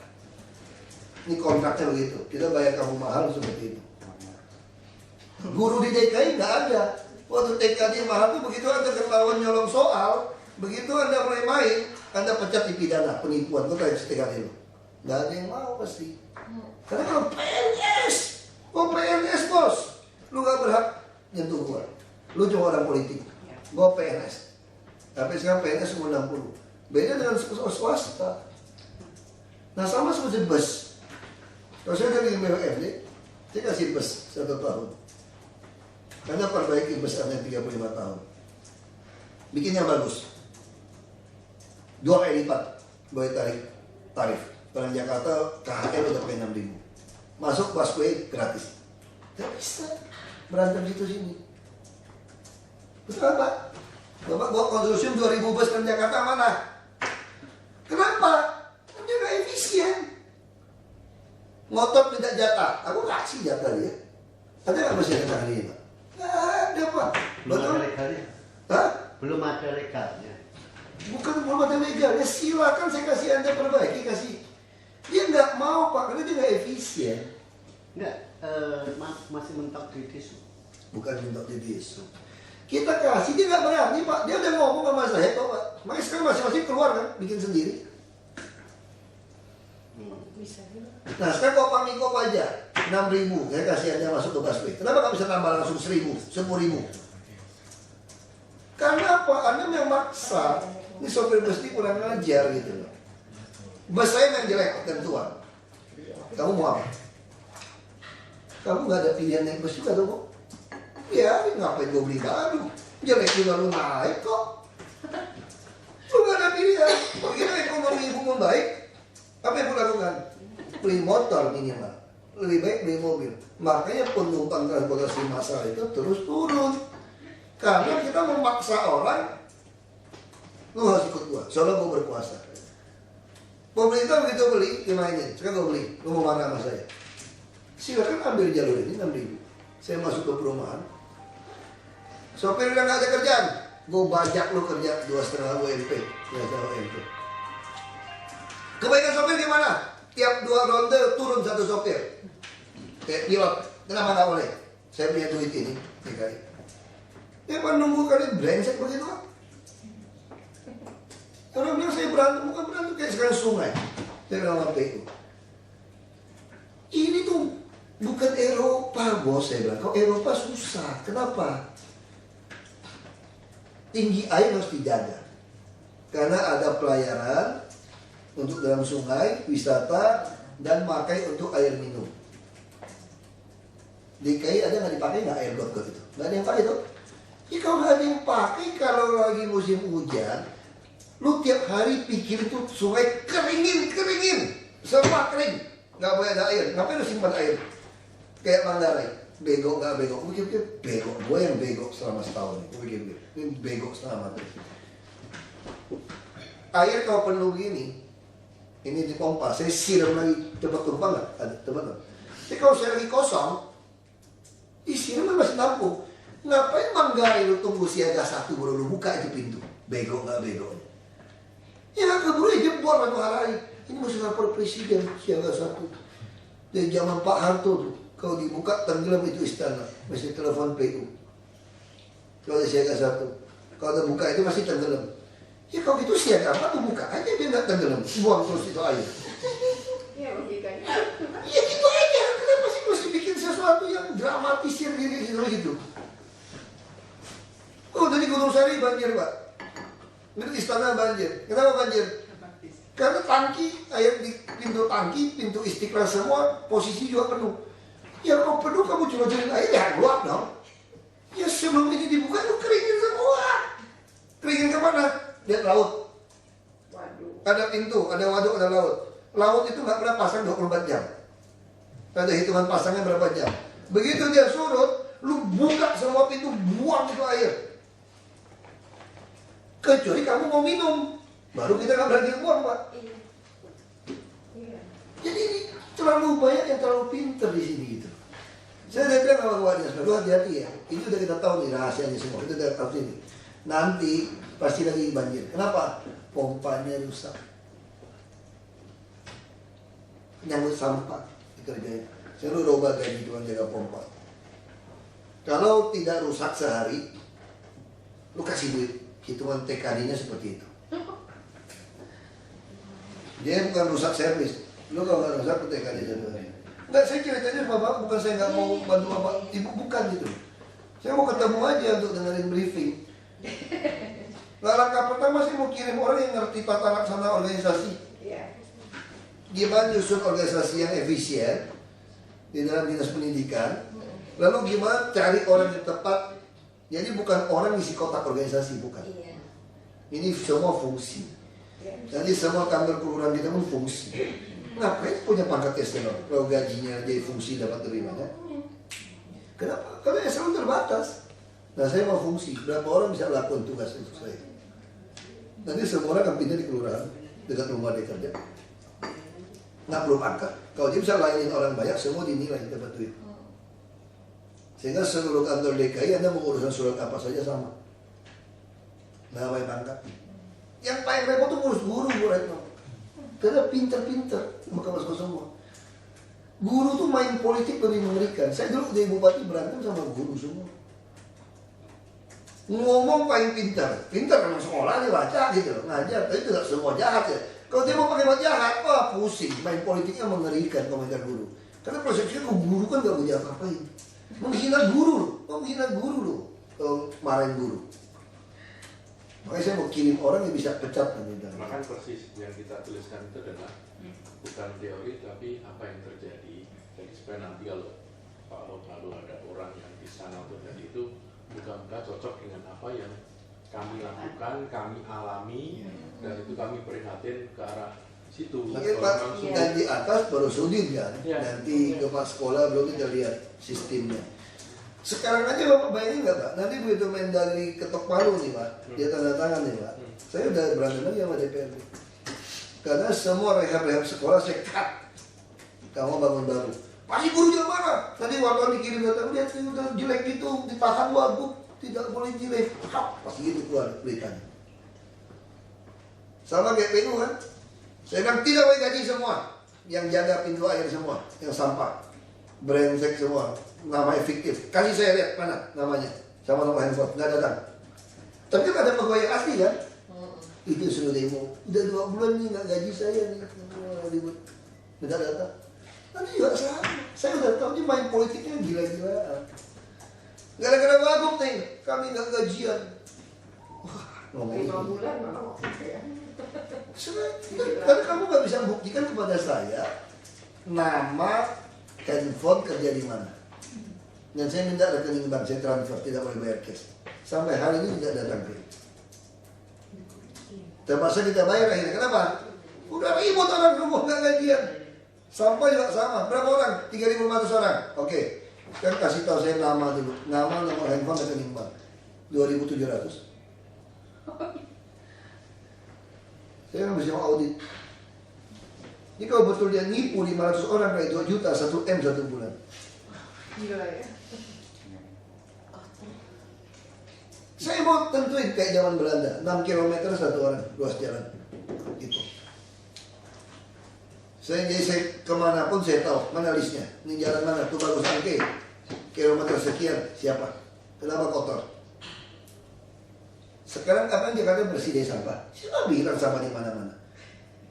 Ini kontraknya begitu. Kita bayar kamu mahal seperti itu. Guru di DKI nggak ada. Waktu TKD mahal tuh begitu Anda ketahuan nyolong soal, begitu Anda mulai main, Anda pecat dipidana penipuan. Tuh kayak TKD lu. Nggak ada yang mau pasti. Karena kalau PNS, PNS bos, lu nggak berhak nyentuh gua. Lu cuma orang politik. Gua PNS. Tapi sekarang PNS cuma 60. Beda dengan swasta. Nah sama seperti bus. Kalau saya dari BUMD, saya kasih bus 1 tahun. Karena perbaiki bus yang 35 tahun. Bikinnya bagus. 2 kali lipat boleh tarif. Orang Jakarta KHL udah pakai 6.000. Masuk busway gratis. Gak bisa berantem situ sini. Betul Pak? Bapak bawa konsorsium 2.000 bus ke Jakarta mana? Kenapa? Dia gak efisien. Ngotot tidak jatah. Aku kasih jatah dia. Ada nggak bus yang kena hari ini Pak? Nggak ada Pak. Belum ada legalnya. Hah? Belum ada legalnya. Bukan belum ada legalnya. Silakan saya kasih Anda perbaiki, kasih. Dia nggak mau Pak, karena dia nggak efisien. Enggak, masih mentok di desu. Bukan mentok di desu. Kita kasih, dia nggak berani Pak. Dia udah ngomong sama saya kok Pak. Makanya sekarang masing-masing keluar kan, bikin sendiri. Nah sekarang kok Pak Miko aja 6.000, saya kasih aja masuk ke busway. Kenapa nggak bisa tambah langsung 1.000, 10.000? Karena apa? Anda yang maksa. Ini sopir bus ini kurang ajar gitu loh. Bus saya yang jelek dan tua. Kamu mau apa? Kamu nggak ada pilihan naik bus juga tuh Bu? Ya, ngapain gue beli baru? Jelek juga lu naik kok. Lu nggak ada pilihan. Begitu ekonomi ibu membaik, apa yang gue lakukan? Beli motor minimal. Lebih baik beli mobil. Makanya penumpang transportasi massal itu terus turun. Karena kita memaksa orang, lu harus ikut gua, soalnya gua berkuasa. Pemerintah begitu beli, dimainin. Sekarang gua beli, lu mau marah sama saya? Silakan ambil jalur ini 6.000. Saya masuk ke perumahan. Sopir udah nggak ada kerjaan, gua bajak lu kerja 2,5 UMP, 2,5 UMP. Kebaikan sopir gimana? Tiap 2 ronde turun 1 sopir. Kayak pilot, kenapa nggak boleh? Saya punya duit ini, DKI. Ya kan nunggu kalian brengsek begitu kan? Orang bilang saya berantem, bukan berantem kayak sekarang sungai. Saya bilang apa itu? Ini tuh bukan Eropa bos, saya bilang. Kalau Eropa susah, kenapa? Tinggi air harus dijaga. Karena ada pelayaran untuk dalam sungai, wisata, dan pakai untuk air minum. DKI ada nggak dipakai nggak air got itu? Nggak ada yang pakai tuh. Ya kalau nggak ada yang pakai, kalau lagi musim hujan, lu tiap hari pikir itu sungai keringin, semua kering, nggak boleh ada air. Ngapain lu simpan air? Kayak Manggarai, bego nggak bego? Gue pikir bego, gue yang bego selama setahun. Gue pikir ini bego setengah mati. Air kalau penuh gini, ini dipompa, saya siram lagi, tempat tumpah nggak? Ada tempat nggak? Jadi kalau saya lagi kosong, isinya masih nampung. Ngapain manggai lu tunggu siaga 1 baru lu buka itu pintu? Bego nggak bego? Ya keburu aja jebol atau harai. Ini masih lapor presiden siaga 1. Dari zaman Pak Harto tuh, kalau dibuka tenggelam itu istana, masih telepon PU. Kalau siaga 1, kalau dibuka itu masih tenggelam. Ya kalau gitu siaga apa tuh buka aja biar nggak tenggelam, buang terus itu air. Ya logikanya. Ya gitu aja, kenapa sih mesti bikin sesuatu yang dramatisir diri gitu? Oh dari Gunung Sari banjir Pak, dari istana banjir. Kenapa banjir? Karena tangki, air di pintu tangki, pintu Istiqlal semua posisi juga penuh. Ya kalau penuh kamu curah-curahin air ya keluar dong. Ya sebelum ini dibuka itu keringin semua. Keringin kemana? Lihat laut. Ada pintu, ada waduk, ada laut. Laut itu nggak pernah pasang 24 jam. Ada hitungan pasangnya berapa jam. Begitu dia surut, lu buka semua pintu, buang itu air. Kecuali kamu mau minum, baru kita nggak berani buang Pak. Jadi ini terlalu banyak yang terlalu pinter di sini gitu. Saya udah bilang sama kawannya, lu hati-hati ya. Ini udah kita tahu nih rahasianya semua. Kita udah tahu sini. Nanti pasti lagi banjir. Kenapa? Pompanya rusak. Nyangkut sampah dikerjain. Saya lu roba gaji tukang jaga pompa. Kalau tidak rusak sehari, lu kasih duit. Hitungan TKD-nya seperti itu. Dia bukan rusak servis. Lu kalau nggak rusak, lu TKD-nya. Enggak, saya ceritanya Bapak, bukan saya nggak mau bantu Bapak, Ibu bukan gitu. Saya mau ketemu aja untuk dengerin briefing. Nah, langkah pertama saya mau kirim orang yang ngerti tata laksana organisasi. Gimana nyusun organisasi yang efisien di dalam dinas pendidikan. Lalu gimana cari orang yang tepat. Jadi bukan orang isi kotak organisasi, bukan. Ini semua fungsi. Jadi semua kantor kelurahan kita pun fungsi. Ngapain punya pangkat eselon? Kalau gajinya jadi fungsi dapat terimanya. Kenapa? Karena eselon terbatas. Nah saya mau fungsi. Berapa orang bisa lakukan tugas untuk saya? Nanti semua orang akan pindah di kelurahan dekat rumah dia kerja. Nggak perlu pangkat. Kalau dia bisa layanin orang banyak, semua dinilai dapat duit. Sehingga seluruh kantor DKI Anda mau urusan surat apa saja sama. Nggak pakai pangkat. Yang paling repot tuh ngurus guru, Bu Retno. Karena pinter-pinter, maka masuk semua. Guru tuh main politik lebih mengerikan. Saya dulu jadi bupati berantem sama guru semua. Ngomong paling pintar memang sekolah dia baca gitu loh, ngajar. Tapi tidak semua jahat ya. Kalau dia mau pakai buat jahat, wah pusing. Main politiknya mengerikan komentar guru. Karena persepsinya guru kan gak punya apa-apain. Menghina guru loh, kalau marahin guru. Makanya saya mau kirim orang yang bisa pecat nanti. Makan persis yang kita tuliskan itu adalah bukan teori tapi apa yang terjadi. Jadi supaya nanti kalau lalu ada orang yang di sana untuk tadi itu mudah-mudahan cocok dengan apa yang kami lakukan, kami alami, dan itu kami prihatin ke arah situ. Mungkin Pak, dan di atas baru Sudin kan, nanti ke Pak sekolah belum kita lihat sistemnya. Sekarang aja Bapak bayangin nggak Pak, nanti begitu Mendagri ketok palu nih Pak, dia tanda tangan nih Pak, saya udah berantem lagi sama DPRD. Karena semua rehab-rehab sekolah saya cut, kamu bangun baru. Pasti guru jangan marah, nanti wartawan dikirim data, lihat udah jelek gitu, ditahan wagub, tidak boleh jelek, pasti gitu keluar beritanya. Sama kayak PU kan, saya bilang tidak boleh gaji semua, yang jaga pintu air semua, yang sampah, brengsek semua. Namanya fiktif, kasih saya lihat mana namanya sama nomor handphone, nggak datang. Tapi kan ada pegawai asli kan, itu suruh demo, udah 2 bulan nih nggak gaji saya nih, ribut, nggak datang. Nanti juga sama, saya udah tahu dia main politiknya gila-gilaan. Gara-gara wagub nih, kami nggak gajian. Wah, ngomong 5 bulan malah ya. Karena kamu nggak bisa buktikan kepada saya nama, handphone, kerja di mana. Dan saya minta rekening bank, saya transfer, tidak boleh bayar cash. Sampai hari ini tidak datang ke. Terpaksa kita bayar akhirnya. Kenapa? Udah ribut orang semua nggak gajian. Sampah juga sama. Berapa orang? 3.500 orang. Oke. Kan kasih tahu saya nama dulu. Nama, nomor handphone, rekening bank. 2.700. Saya mesti mau audit. Ini kalau betul dia nipu 500 orang kayak 2 juta, 1 M 1 bulan. Gila ya. Saya mau tentuin kayak zaman Belanda, 6 km 1 orang luas jalan. Gitu. Jadi saya kemanapun saya tahu mana listnya. Ini jalan mana, tuh bagus angke. Kilometer sekian, siapa? Kenapa kotor? Sekarang apa yang Jakarta bersih dari sampah? Siapa bilang sampah di mana-mana?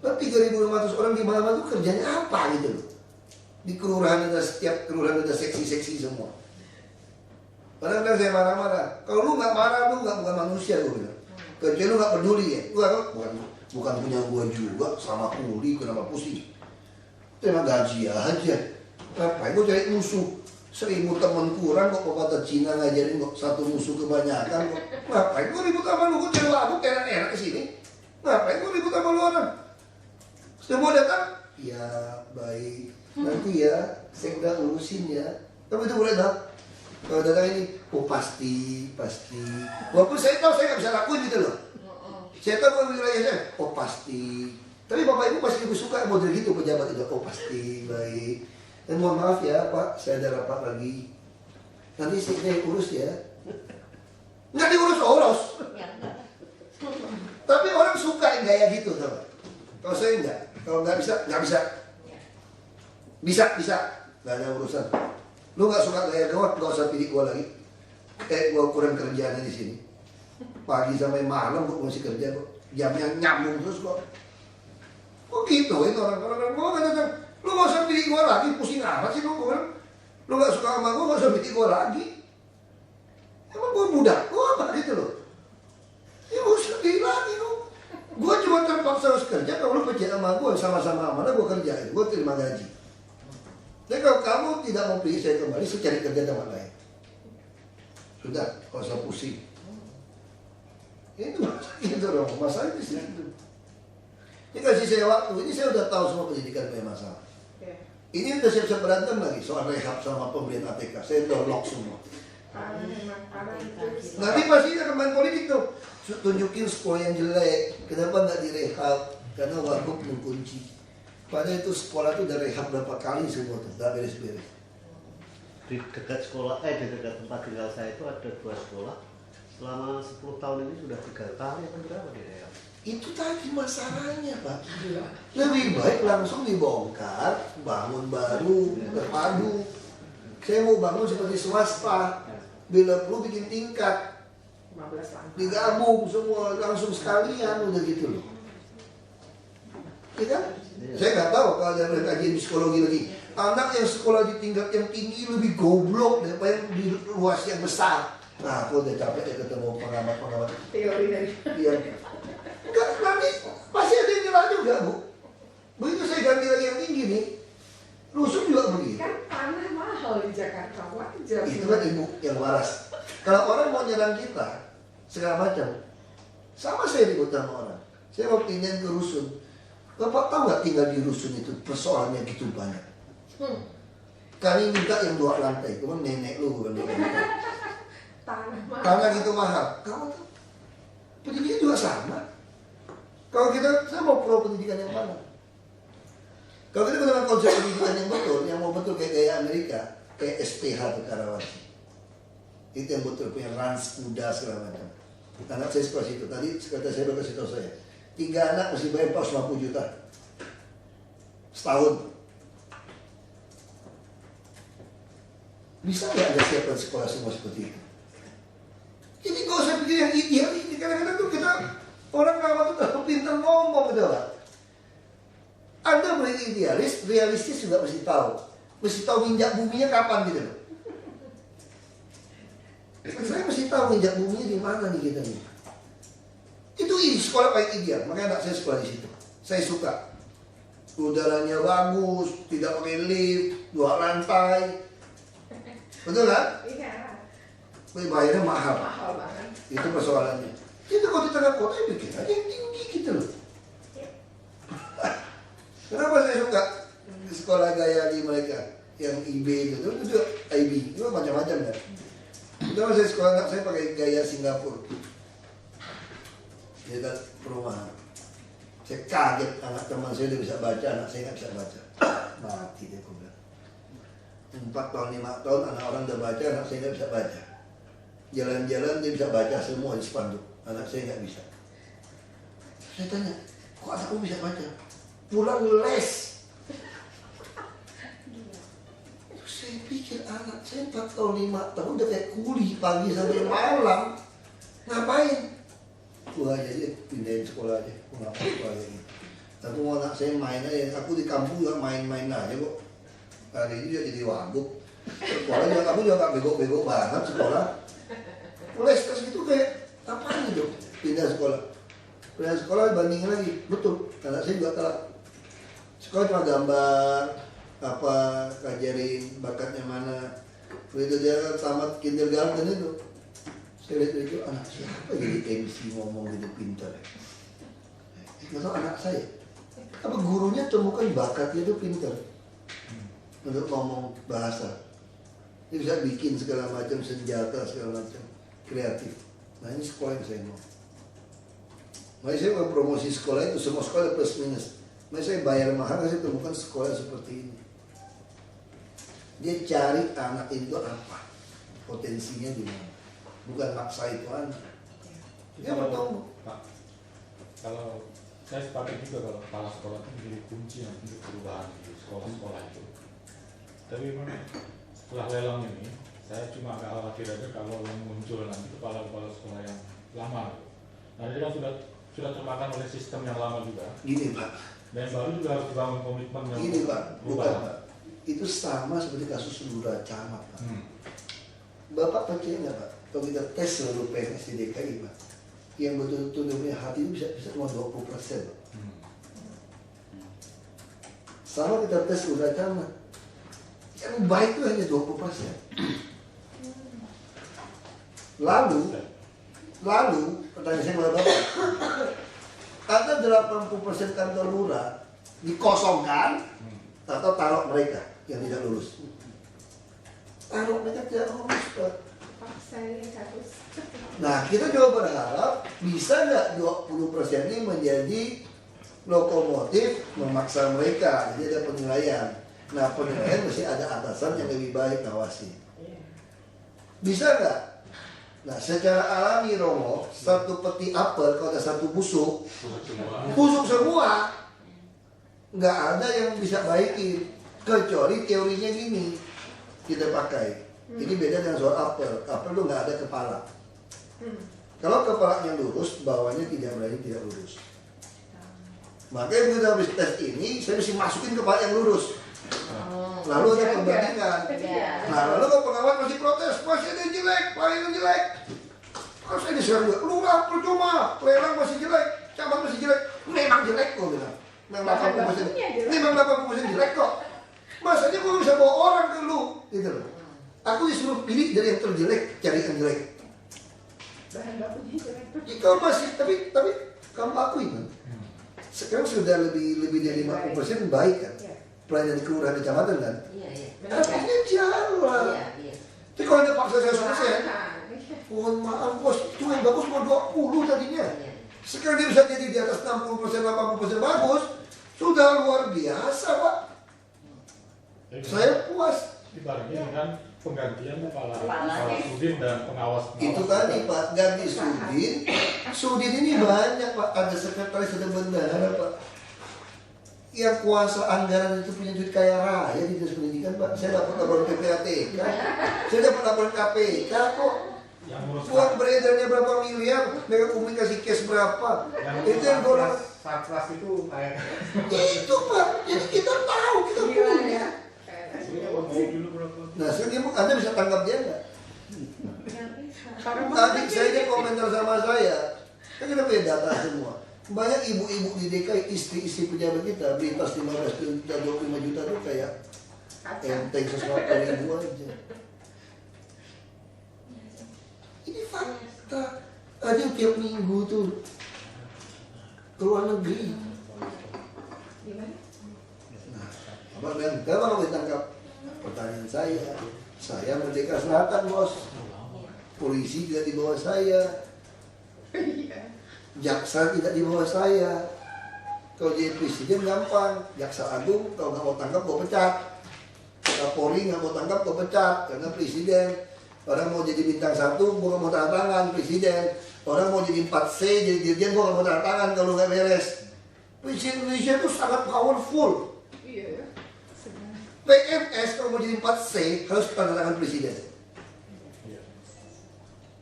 Kan 3.500 orang di mana-mana itu kerjanya apa gitu loh? Di kelurahan ada, setiap kelurahan ada seksi-seksi semua. Kadang-kadang saya marah-marah. Kalau lu nggak marah, lu bukan manusia, gue bilang. Kerja lu nggak peduli ya? Bukan punya gue juga, sama kuli, kenapa pusing? Terima gaji aja. Ngapain gue cari musuh? 1000 temen kurang kok pepatah Cina ngajarin kok 1 musuh kebanyakan kok. Ngapain gue ribut sama lu? Gue cari lagu enak-enak kesini. Ngapain gue ribut sama lu orang? Semua datang? Ya baik. Nanti ya, saya udah urusin ya. Tapi itu boleh dah. Kalau datang ini, oh pasti. Walaupun saya tahu saya nggak bisa lakuin gitu loh. Saya tahu kalau wilayah saya, oh pasti. Tapi bapak ibu pasti lebih suka model gitu pejabat itu. Oh pasti, baik. Dan mohon maaf ya Pak, saya ada rapat lagi. Nanti saya urus ya. Nggak diurus-urus. Tapi orang suka yang gaya gitu, tau. Kalau saya enggak. Kalau nggak bisa. Bisa. Nggak ada urusan. Lu nggak suka gaya gawat, nggak usah pilih gua lagi. Gua kurang kerjaannya di sini. Pagi sampai malam gua masih kerja kok. Jamnya nyambung terus kok. Kok gitu itu orang-orang gua nggak datang. Lu nggak usah pilih gua lagi, pusing amat sih lu bilang. Lu nggak suka sama gua, nggak usah pilih gua lagi. Emang gua budak gua apa gitu loh? Ya gua usah pilih lagi lu. Gua cuma terpaksa harus kerja kalau lu percaya sama gua, sama-sama mana gua kerjain, gua terima gaji. Dan kalau kamu tidak mau pilih saya kembali, saya cari kerja tempat lain. Sudah, kalau usah pusing. Itu dong, masalah di situ. Ini kasih saya waktu, ini saya udah tahu semua pendidikan punya masalah. Ini udah siap-siap berantem lagi soal rehab sama pemberian ATK. Saya udah lock semua. Nanti pasti akan main politik tuh. Tunjukin sekolah yang jelek, kenapa nggak direhab? Karena wagub mengunci. Padahal itu sekolah tuh udah rehab berapa kali semua tuh, nggak beres-beres. Di dekat sekolah, di dekat tempat tinggal saya itu ada 2 sekolah. Selama 10 tahun ini sudah 3 kali atau berapa direhab? Itu tadi masalahnya Pak. Lebih baik langsung dibongkar, bangun baru, terpadu. Saya mau bangun seperti swasta. Bila perlu bikin tingkat, digabung semua langsung sekalian udah gitu loh. Iya kan? Saya nggak tahu kalau ada kajian psikologi lagi. Anak yang sekolah di tingkat yang tinggi lebih goblok daripada yang di luas yang besar. Nah, aku udah capek ya ketemu pengamat-pengamat. Teori dari. Iya. Enggak, nanti pasti ada yang nyerah juga, Bu. Begitu saya ganti lagi yang tinggi nih, rusuh juga begitu. Kan tanah mahal di Jakarta, wajar. Itu kan ibu yang waras. Kalau orang mau nyerang kita, segala macam, sama saya ribut sama orang. Saya mau pindahin ke rusun. Bapak tahu nggak tinggal di rusun itu persoalannya gitu banyak. Kami minta yang 2 lantai, cuma nenek lu bukan nenek. Tanah itu mahal. Kamu tahu? Pendidikan juga sama. Kalau saya mau pro pendidikan yang mana? Kalau kita dengan konsep pendidikan yang betul, yang mau betul kayak gaya Amerika, kayak SPH tuh Karawaci. Itu yang betul, punya rans muda segala macam. Anak saya sekolah situ, tadi kata saya berkasih tahu saya. 3 anak mesti bayar 450 juta. Setahun. Bisa nggak ada siapkan sekolah semua seperti itu? Ini gak usah pikir yang ideal ini. Kadang-kadang tuh kita, orang awam tuh gak pintar ngomong gitu lah. Anda boleh idealis, realistis juga mesti tahu. Mesti tahu minjak buminya kapan gitu loh. Saya mesti tahu minjak buminya di mana nih kita nih. Itu ini sekolah paling ideal, makanya anak saya sekolah di situ. Saya suka. Udaranya bagus, tidak pakai lift, 2 lantai. Betul kan? Iya. Bayarnya mahal. Mahal banget. Itu persoalannya. Itu kalau di tengah kota ya bikin aja yang tinggi gitu loh. Kenapa saya suka di sekolah gaya di mereka yang IB gitu, itu juga IB, itu macam-macam kan. Kenapa saya sekolah anak saya pakai gaya Singapura. Dia kan perumahan. Saya kaget anak teman saya udah bisa baca, anak saya nggak bisa baca. Mati dia, aku bilang. 4 tahun, 5 tahun anak orang udah baca, anak saya nggak bisa baca. Jalan-jalan dia bisa baca semua di spanduk, anak saya nggak bisa. Saya tanya, kok anakku bisa baca? Pulang les. Terus saya pikir anak saya 4 tahun, 5 tahun udah kayak kuli pagi sampai malam. Ngapain? Gua aja sih pindahin sekolah aja, aku nggak mau sekolah lagi. Aku mau anak saya main aja, aku di kampung juga main-main aja kok. Hari ini dia jadi wagub. Sekolah juga aku juga nggak bego-bego banget sekolah. Les itu kayak apa gitu? Pindah sekolah bandingin lagi, betul. Anak saya juga telat. Sekolah cuma gambar, apa ngajarin bakatnya mana. Begitu dia tamat kindergarten itu. Saya lihat itu anak siapa jadi MC ngomong gitu pintar ya? Nggak tahu anak saya. Apa gurunya temukan bakatnya itu pintar untuk ngomong bahasa. Dia bisa bikin segala macam senjata segala macam kreatif. Nah ini sekolah yang saya mau. Makanya saya mau promosi sekolah itu semua sekolah plus minus. Makanya saya bayar mahal saya temukan sekolah seperti ini. Dia cari anak itu apa, potensinya di mana. Bukan maksa itu anak. Dia mau tahu. Pak, kalau saya sepakat juga kalau kepala sekolah itu menjadi kunci untuk perubahan di sekolah-sekolah itu. Tapi memang setelah lelang ini, saya cuma agak khawatir aja kalau yang muncul nanti kepala-kepala sekolah yang lama. Nah ini kan sudah termakan oleh sistem yang lama juga. Gini Pak. Dan yang baru juga harus dibangun komitmen yang Gini Pak, bukan berubah. Pak. Itu sama seperti kasus Lurah Camat Pak. Bapak percaya nggak Pak? Kalau kita tes seluruh PNS di DKI Pak, yang betul-betul punya hati itu bisa cuma 20%. Sama kita tes Lurah Camat, yang baik itu hanya 20%. Lalu pertanyaan saya kepada Bapak, ada 80% kantor lurah dikosongkan atau taruh mereka yang tidak lulus? Taruh mereka tidak lulus Pak. Nah kita juga berharap bisa nggak 20% ini menjadi lokomotif memaksa mereka, jadi ada penilaian. Nah penilaian mesti ada atasan yang lebih baik ngawasi. Bisa nggak? Nah secara alami Romo, satu peti apel kalau ada satu busuk semua. Nggak ada yang bisa baikin, kecuali teorinya gini kita pakai. Ini beda dengan soal apel. Apel itu nggak ada kepala. Kalau kepalanya lurus, bawahnya tidak lurus. Makanya begitu habis tes ini, saya mesti masukin kepala yang lurus. Lalu ada perbandingan. Nah lalu kalau pengawas masih protes, masih ada yang jelek, pelayanan jelek. Kalau saya diserang juga, lurah percuma, lelang masih jelek, camat masih jelek. Memang jelek kok bilang. Memang 80% jelek kok. Masanya gue bisa bawa orang ke lu, gitu loh. Aku disuruh pilih dari yang terjelek, cari yang jelek. Bahan bakunya jelek. Kau masih, tapi kamu akui kan? Sekarang sudah lebih dari 50% baik kan? Pelayanan kelurahan kecamatan kan? Artinya jalan. Tapi kalau dia paksa saya 100%, mohon maaf bos, itu yang bagus mau 20 tadinya. Sekarang dia bisa jadi di atas 60%, 80% bagus, sudah luar biasa Pak. Saya puas. Dibarengi dengan penggantian kepala sudin dan pengawas. Itu tadi Pak, ganti sudin. Sudin ini banyak Pak, ada sekretaris, ada bendahara Pak. Yang kuasa anggaran itu punya duit kaya raya di dinas pendidikan Pak. Saya dapat laporan PPATK, saya dapat laporan KPK kok. Buat beredarnya berapa miliar, mereka komunikasi cash berapa. Itu yang dorong. Satgas itu kayak. Itu Pak, jadi kita tahu, kita punya. Nah sekarang Anda bisa tangkap dia nggak? Tadi saya komentar sama saya, kan kita punya data semua. Banyak ibu-ibu di DKI, istri-istri pejabat kita, beli tas 15 juta, 25 juta tuh kayak enteng sesuatu ribu aja. Ini fakta. Ada tiap minggu tuh ke luar negeri. Nah, Abang bilang, kalau ditangkap, pertanyaan saya Merdeka Selatan bos, polisi tidak di bawah saya, jaksa tidak di bawah saya, Kalau jadi presiden gampang, jaksa agung kalau nggak mau tangkap gue pecat, Kapolri nggak mau tangkap gue pecat karena presiden. Orang mau jadi bintang 1, gue nggak mau tanda tangan presiden. Orang mau jadi 4C, jadi dirjen, gue nggak mau tanda tangan kalau nggak beres. Presiden Indonesia itu sangat powerful. Iya ya. PNS kalau mau jadi 4C harus tanda tangan presiden.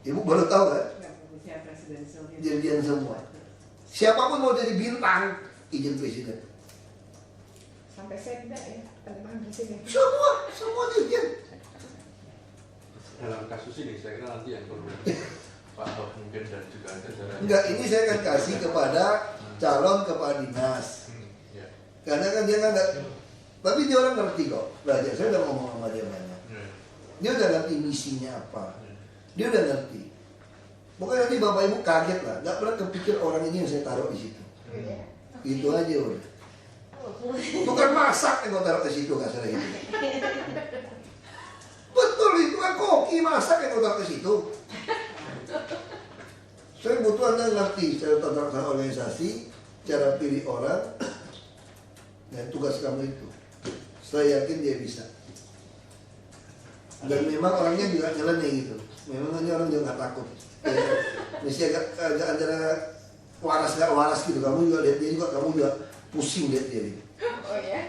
Ibu baru tahu kan? Dirjen semua. Siapapun mau jadi bintang, izin presiden. Sampai sekda ya, penerimaan presiden. Semua dirjen. Dalam kasus ini saya kira nanti yang perlu Pak Ahok mungkin dan juga jajaran. Enggak, ini saya akan kasih kepada calon kepala dinas. Ya. Karena kan dia kan nggak, tapi dia orang ngerti kok. Belajar, saya udah ngomong sama dia banyak. Dia udah ngerti misinya apa. Dia udah ngerti. Pokoknya nanti bapak ibu kaget lah, nggak pernah kepikir orang ini yang saya taruh di situ. Itu aja udah. Bukan masak yang gue taruh di situ kasarnya gitu. Betul, itu kan koki masak yang gue taruh ke situ. Saya butuh Anda ngerti cara tata laksana organisasi, cara pilih orang, dan tugas kamu itu. Saya yakin dia bisa. Dan memang orangnya juga nyeleneh gitu. Memang ini orang juga nggak takut. Ya, mesti agak antara waras nggak waras gitu. Kamu juga lihat dia juga, kamu juga pusing lihat dia. Gitu. Oh ya.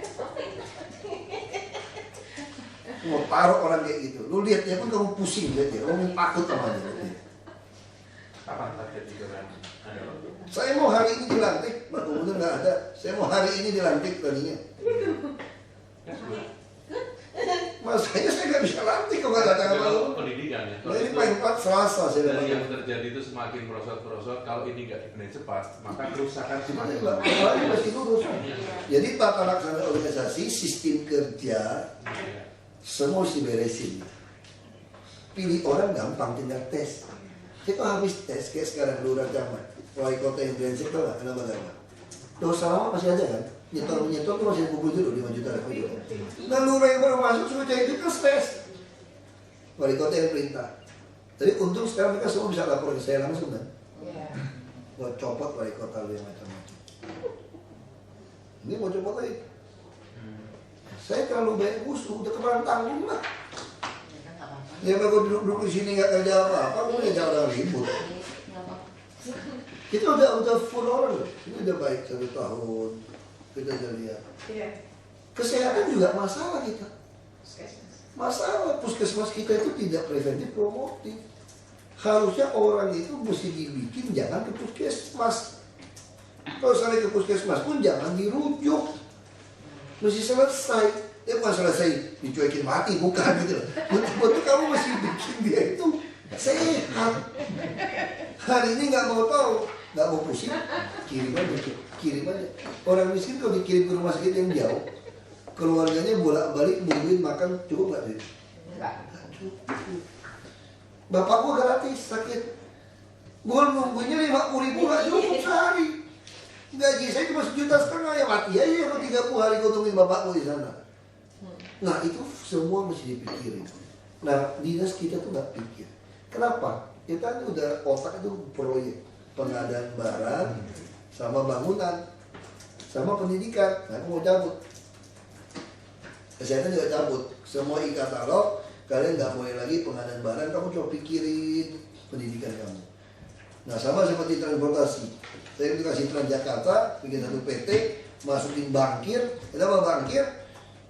Mau taruh orang kayak gitu, lu lihat dia pun kamu pusing lihat dia, kamu takut sama dia. Kapan target itu kan? Saya mau hari ini dilantik, Pak Gubernur nggak ada. Saya mau hari ini dilantik tadinya. Masanya saya nggak bisa lantik kalau nggak datang sama lu. Pendidikan ya. Nah, ini paling 4 Selasa saya Dan dapat. yang terjadi itu semakin merosot-merosot. Kalau ini nggak dibenahi cepat, maka kerusakan semakin Nah, masalahnya masih lurus. Jadi tata laksana organisasi, sistem kerja, semua harus diberesin. Pilih orang gampang, tinggal tes. Kita habis tes kayak sekarang lurah camat, wali kota yang brengsek tau nggak? Kenapa nggak? Dosa lama masih ada kan? Nyetor tuh masih kumpul dulu 5 juta lah. Nah lurah yang baru masuk sudah jadi itu tes. Wali kota yang perintah. Jadi untung sekarang mereka semua bisa lapor ke saya langsung kan? Mau copot wali kota lu yang macam-macam. Ini mau copot lagi. Saya terlalu banyak musuh, udah kemarin tanggung lah. Ya kalau duduk di sini nggak kerja apa-apa, gue udah jangan ribut. Kita udah full orang loh. Ini udah baik 1 tahun. Kita udah lihat. Kesehatan juga masalah kita. Masalah puskesmas kita itu tidak preventif promotif. Harusnya orang itu mesti dibikin jangan ke puskesmas. Kalau sampai ke puskesmas pun jangan dirujuk. Mesti selesai. Dia bukan selesai dicuekin mati, bukan gitu. Betul kamu mesti bikin dia itu sehat. Hari ini nggak mau tahu, nggak mau pusing, kirim aja. Orang miskin kalau dikirim ke rumah sakit yang jauh, keluarganya bolak-balik nungguin makan cukup nggak sih? Nggak cukup. Bapak gua gratis sakit, gua nungguinnya 50.000 nggak cukup sehari. Gaji saya cuma 1,5 juta ya mati aja kalau 30 hari gua tungguin bapakku di sana. Nah itu semua mesti dipikirin. Nah dinas kita tuh nggak pikir. Kenapa? Kita ini udah otak itu proyek pengadaan barang sama bangunan sama pendidikan. Nah aku mau cabut. Kesehatan juga cabut. Semua e-katalog kalian nggak boleh lagi pengadaan barang. Kamu coba pikirin pendidikan kamu. Nah sama seperti transportasi. Saya kasih Transjakarta bikin satu PT masukin bankir. Kenapa bankir?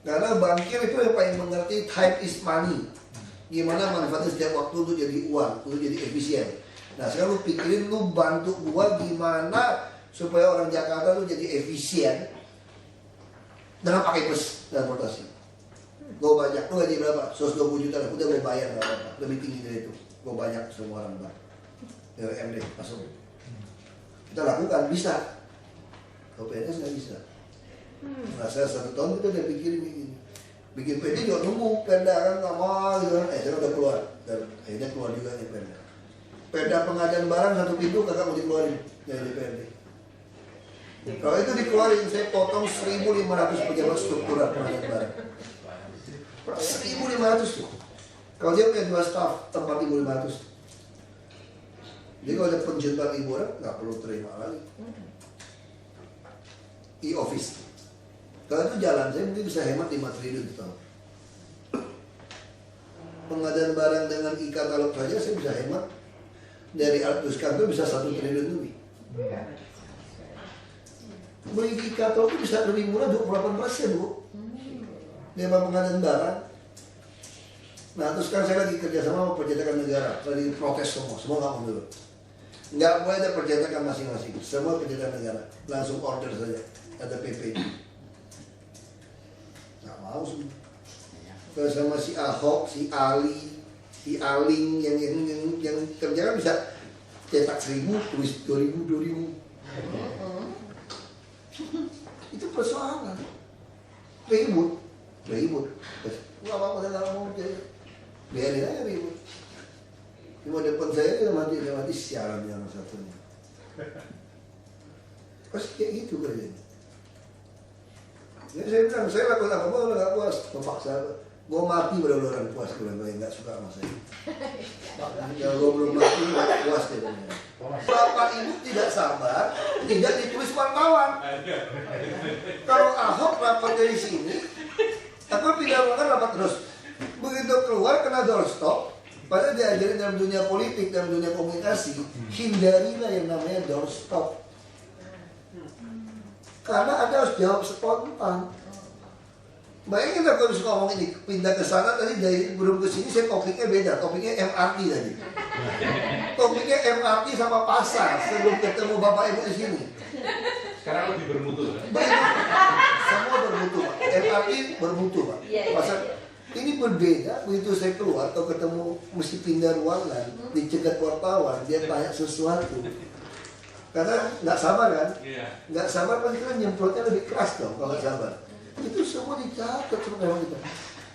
Karena bankir itu yang paling mengerti time is money. Gimana manfaatnya setiap waktu untuk jadi uang, untuk jadi efisien. Nah sekarang lu pikirin lu bantu gua gimana supaya orang Jakarta tuh jadi efisien dengan pakai bus transportasi. Gua banyak, lu gaji berapa? 120 juta lah, udah gua bayar gak apa-apa. Lebih tinggi dari itu, gua banyak semua orang bang. BUMD masuk. Kita lakukan, bisa. Kalau PNS nggak bisa. Nah saya 1 tahun kita udah pikirin begini. Bikin PD juga nunggu, Perda kan nggak mau gitu kan. Saya udah keluar, dan akhirnya keluar juga nih Perda. Perda pengadaan barang 1 pintu kagak mau dikeluarin dari DPRD. Kalau itu dikeluarin, saya potong 1.500 pejabat struktural pengadaan barang. 1.500 tuh. Kalau dia punya 2 staff, tempat 1.500. Jadi kalau ada penjutaan 1.000 orang, nggak perlu terima lagi. e-office. Kalau itu jalan, saya mungkin bisa hemat 5 triliun tahun. Pengadaan barang dengan e-katalog saja saya bisa hemat dari alat tulis kantor bisa 1 triliun lebih. Beli e-katalog itu bisa lebih murah 28%, Bu. Daripada pengadaan barang. Nah, terus sekarang saya lagi kerja sama percetakan negara, lagi protes semua nggak mau dulu. Nggak boleh ada percetakan masing-masing, semua percetakan negara, langsung order saja, ada PP. Nggak mau semua. Kalau sama si Ahok, si Ali, si Aling yang kerja kan bisa cetak 1000, tulis 2000. Itu persoalan. Ribut. Nggak apa-apa, saya nggak mau jadi. Biarin aja ribut. Cuma depan saya dia mati siaran yang satunya. Pasti kayak gitu kerjanya. Ya, saya bilang, saya lakukan apa-apa, kalau nggak puas, memaksa. Gue mati pada orang puas kalau gue nggak suka sama saya. Kalau gue belum mati, nggak puas deh. Bapak Ibu tidak sabar, tidak ditulis wartawan. Kalau Ahok rapat dari sini, aku pindah ruangan rapat terus. Begitu keluar kena doorstop. Padahal diajarin dalam dunia politik, dalam dunia komunikasi, hindarilah yang namanya doorstop. Karena Anda harus jawab spontan. Bayangin aku harus ngomong ini, pindah ke sana tadi dari belum ke sini saya topiknya beda, topiknya MRT tadi. Topiknya MRT sama pasar sebelum ketemu Bapak Ibu di sini. Sekarang lebih bermutu kan? Semua bermutu, Pak. MRT bermutu, Pak. Pasar ini berbeda, begitu saya keluar atau ketemu mesti pindah ruangan, dicegat wartawan, dia tanya sesuatu. Karena nggak sabar kan? Nggak sabar pasti kan nyemprotnya lebih keras dong kalau sabar. Itu semua dicatat sama orang kita.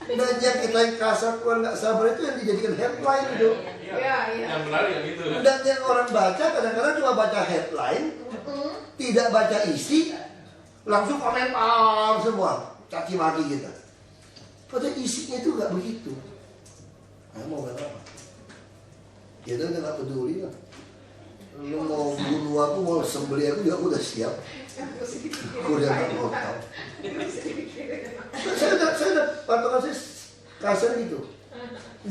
Dan yang kita yang kasar keluar nggak sabar itu yang dijadikan headline itu. Yang menarik yang itu kan? Dan yang orang baca kadang-kadang cuma baca headline, tidak baca isi, langsung komentar semua, caci maki kita. Padahal isinya itu nggak begitu. Nah, mau nggak apa? Kita udah nggak peduli lah. Lu mau bunuh aku, mau sembelih aku juga aku udah siap. Aku udah nggak mau tahu. Saya udah patokan saya kasar gitu.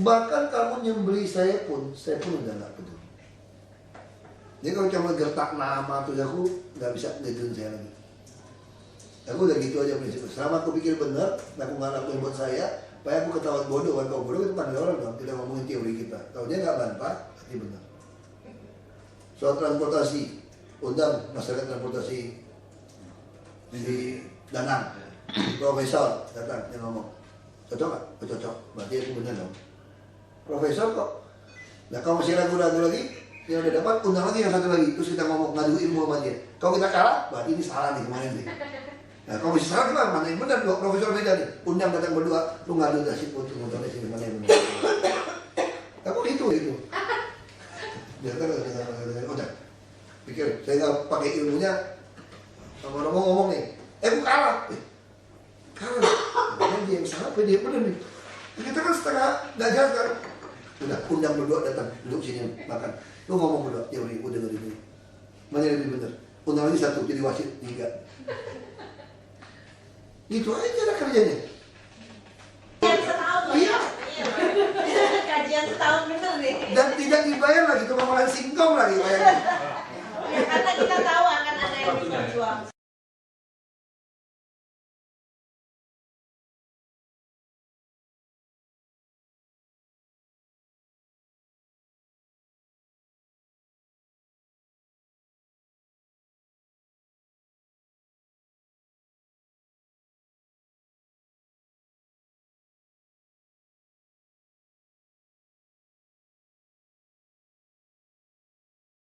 Bahkan kamu nyembelih saya pun udah nggak peduli. Jadi kalau cuma gertak nama tuh aku nggak bisa ngedun saya lagi. Aku udah gitu aja prinsip. Selama aku pikir benar, aku nggak lakuin buat saya, supaya aku ketahuan bodoh, kan kalau bodoh itu panggil orang dong. Kita ngomongin teori kita. Kalau dia nggak bantah, berarti benar. Soal transportasi, undang masyarakat transportasi di Danang, profesor datang dia ngomong, cocok nggak? Cocok, berarti aku benar dong. Profesor kok, nah kalau masih ragu-ragu lagi, yang udah dapat undang lagi yang satu lagi, terus kita ngomong ngadu ilmu sama dia. Kalau kita kalah, berarti ini salah nih kemarin nih. Nah kalau masih salah gimana? Mana yang benar? Profesor beda nih, undang datang berdua, lu ngadu dasih untuk motornya sini mana yang benar. Aku itu. Dia kan udah pikir saya nggak pakai ilmunya, sama orang ngomong nih, aku kalah. Kalah, dia yang salah, dia yang benar nih. Kita kan setengah nggak jelas kan. Udah undang berdua datang, duduk sini makan. Lu ngomong berdua, dia udah ngeri. Mana yang lebih benar? Undang lagi satu, jadi wasit 3. Itu aja lah kerjanya. Kajian setahun loh ya. Kajian setahun bener nih. Dan tidak dibayar lagi, cuma malah singkong lagi bayarnya. Ya karena kita tahu akan ada yang berjuang.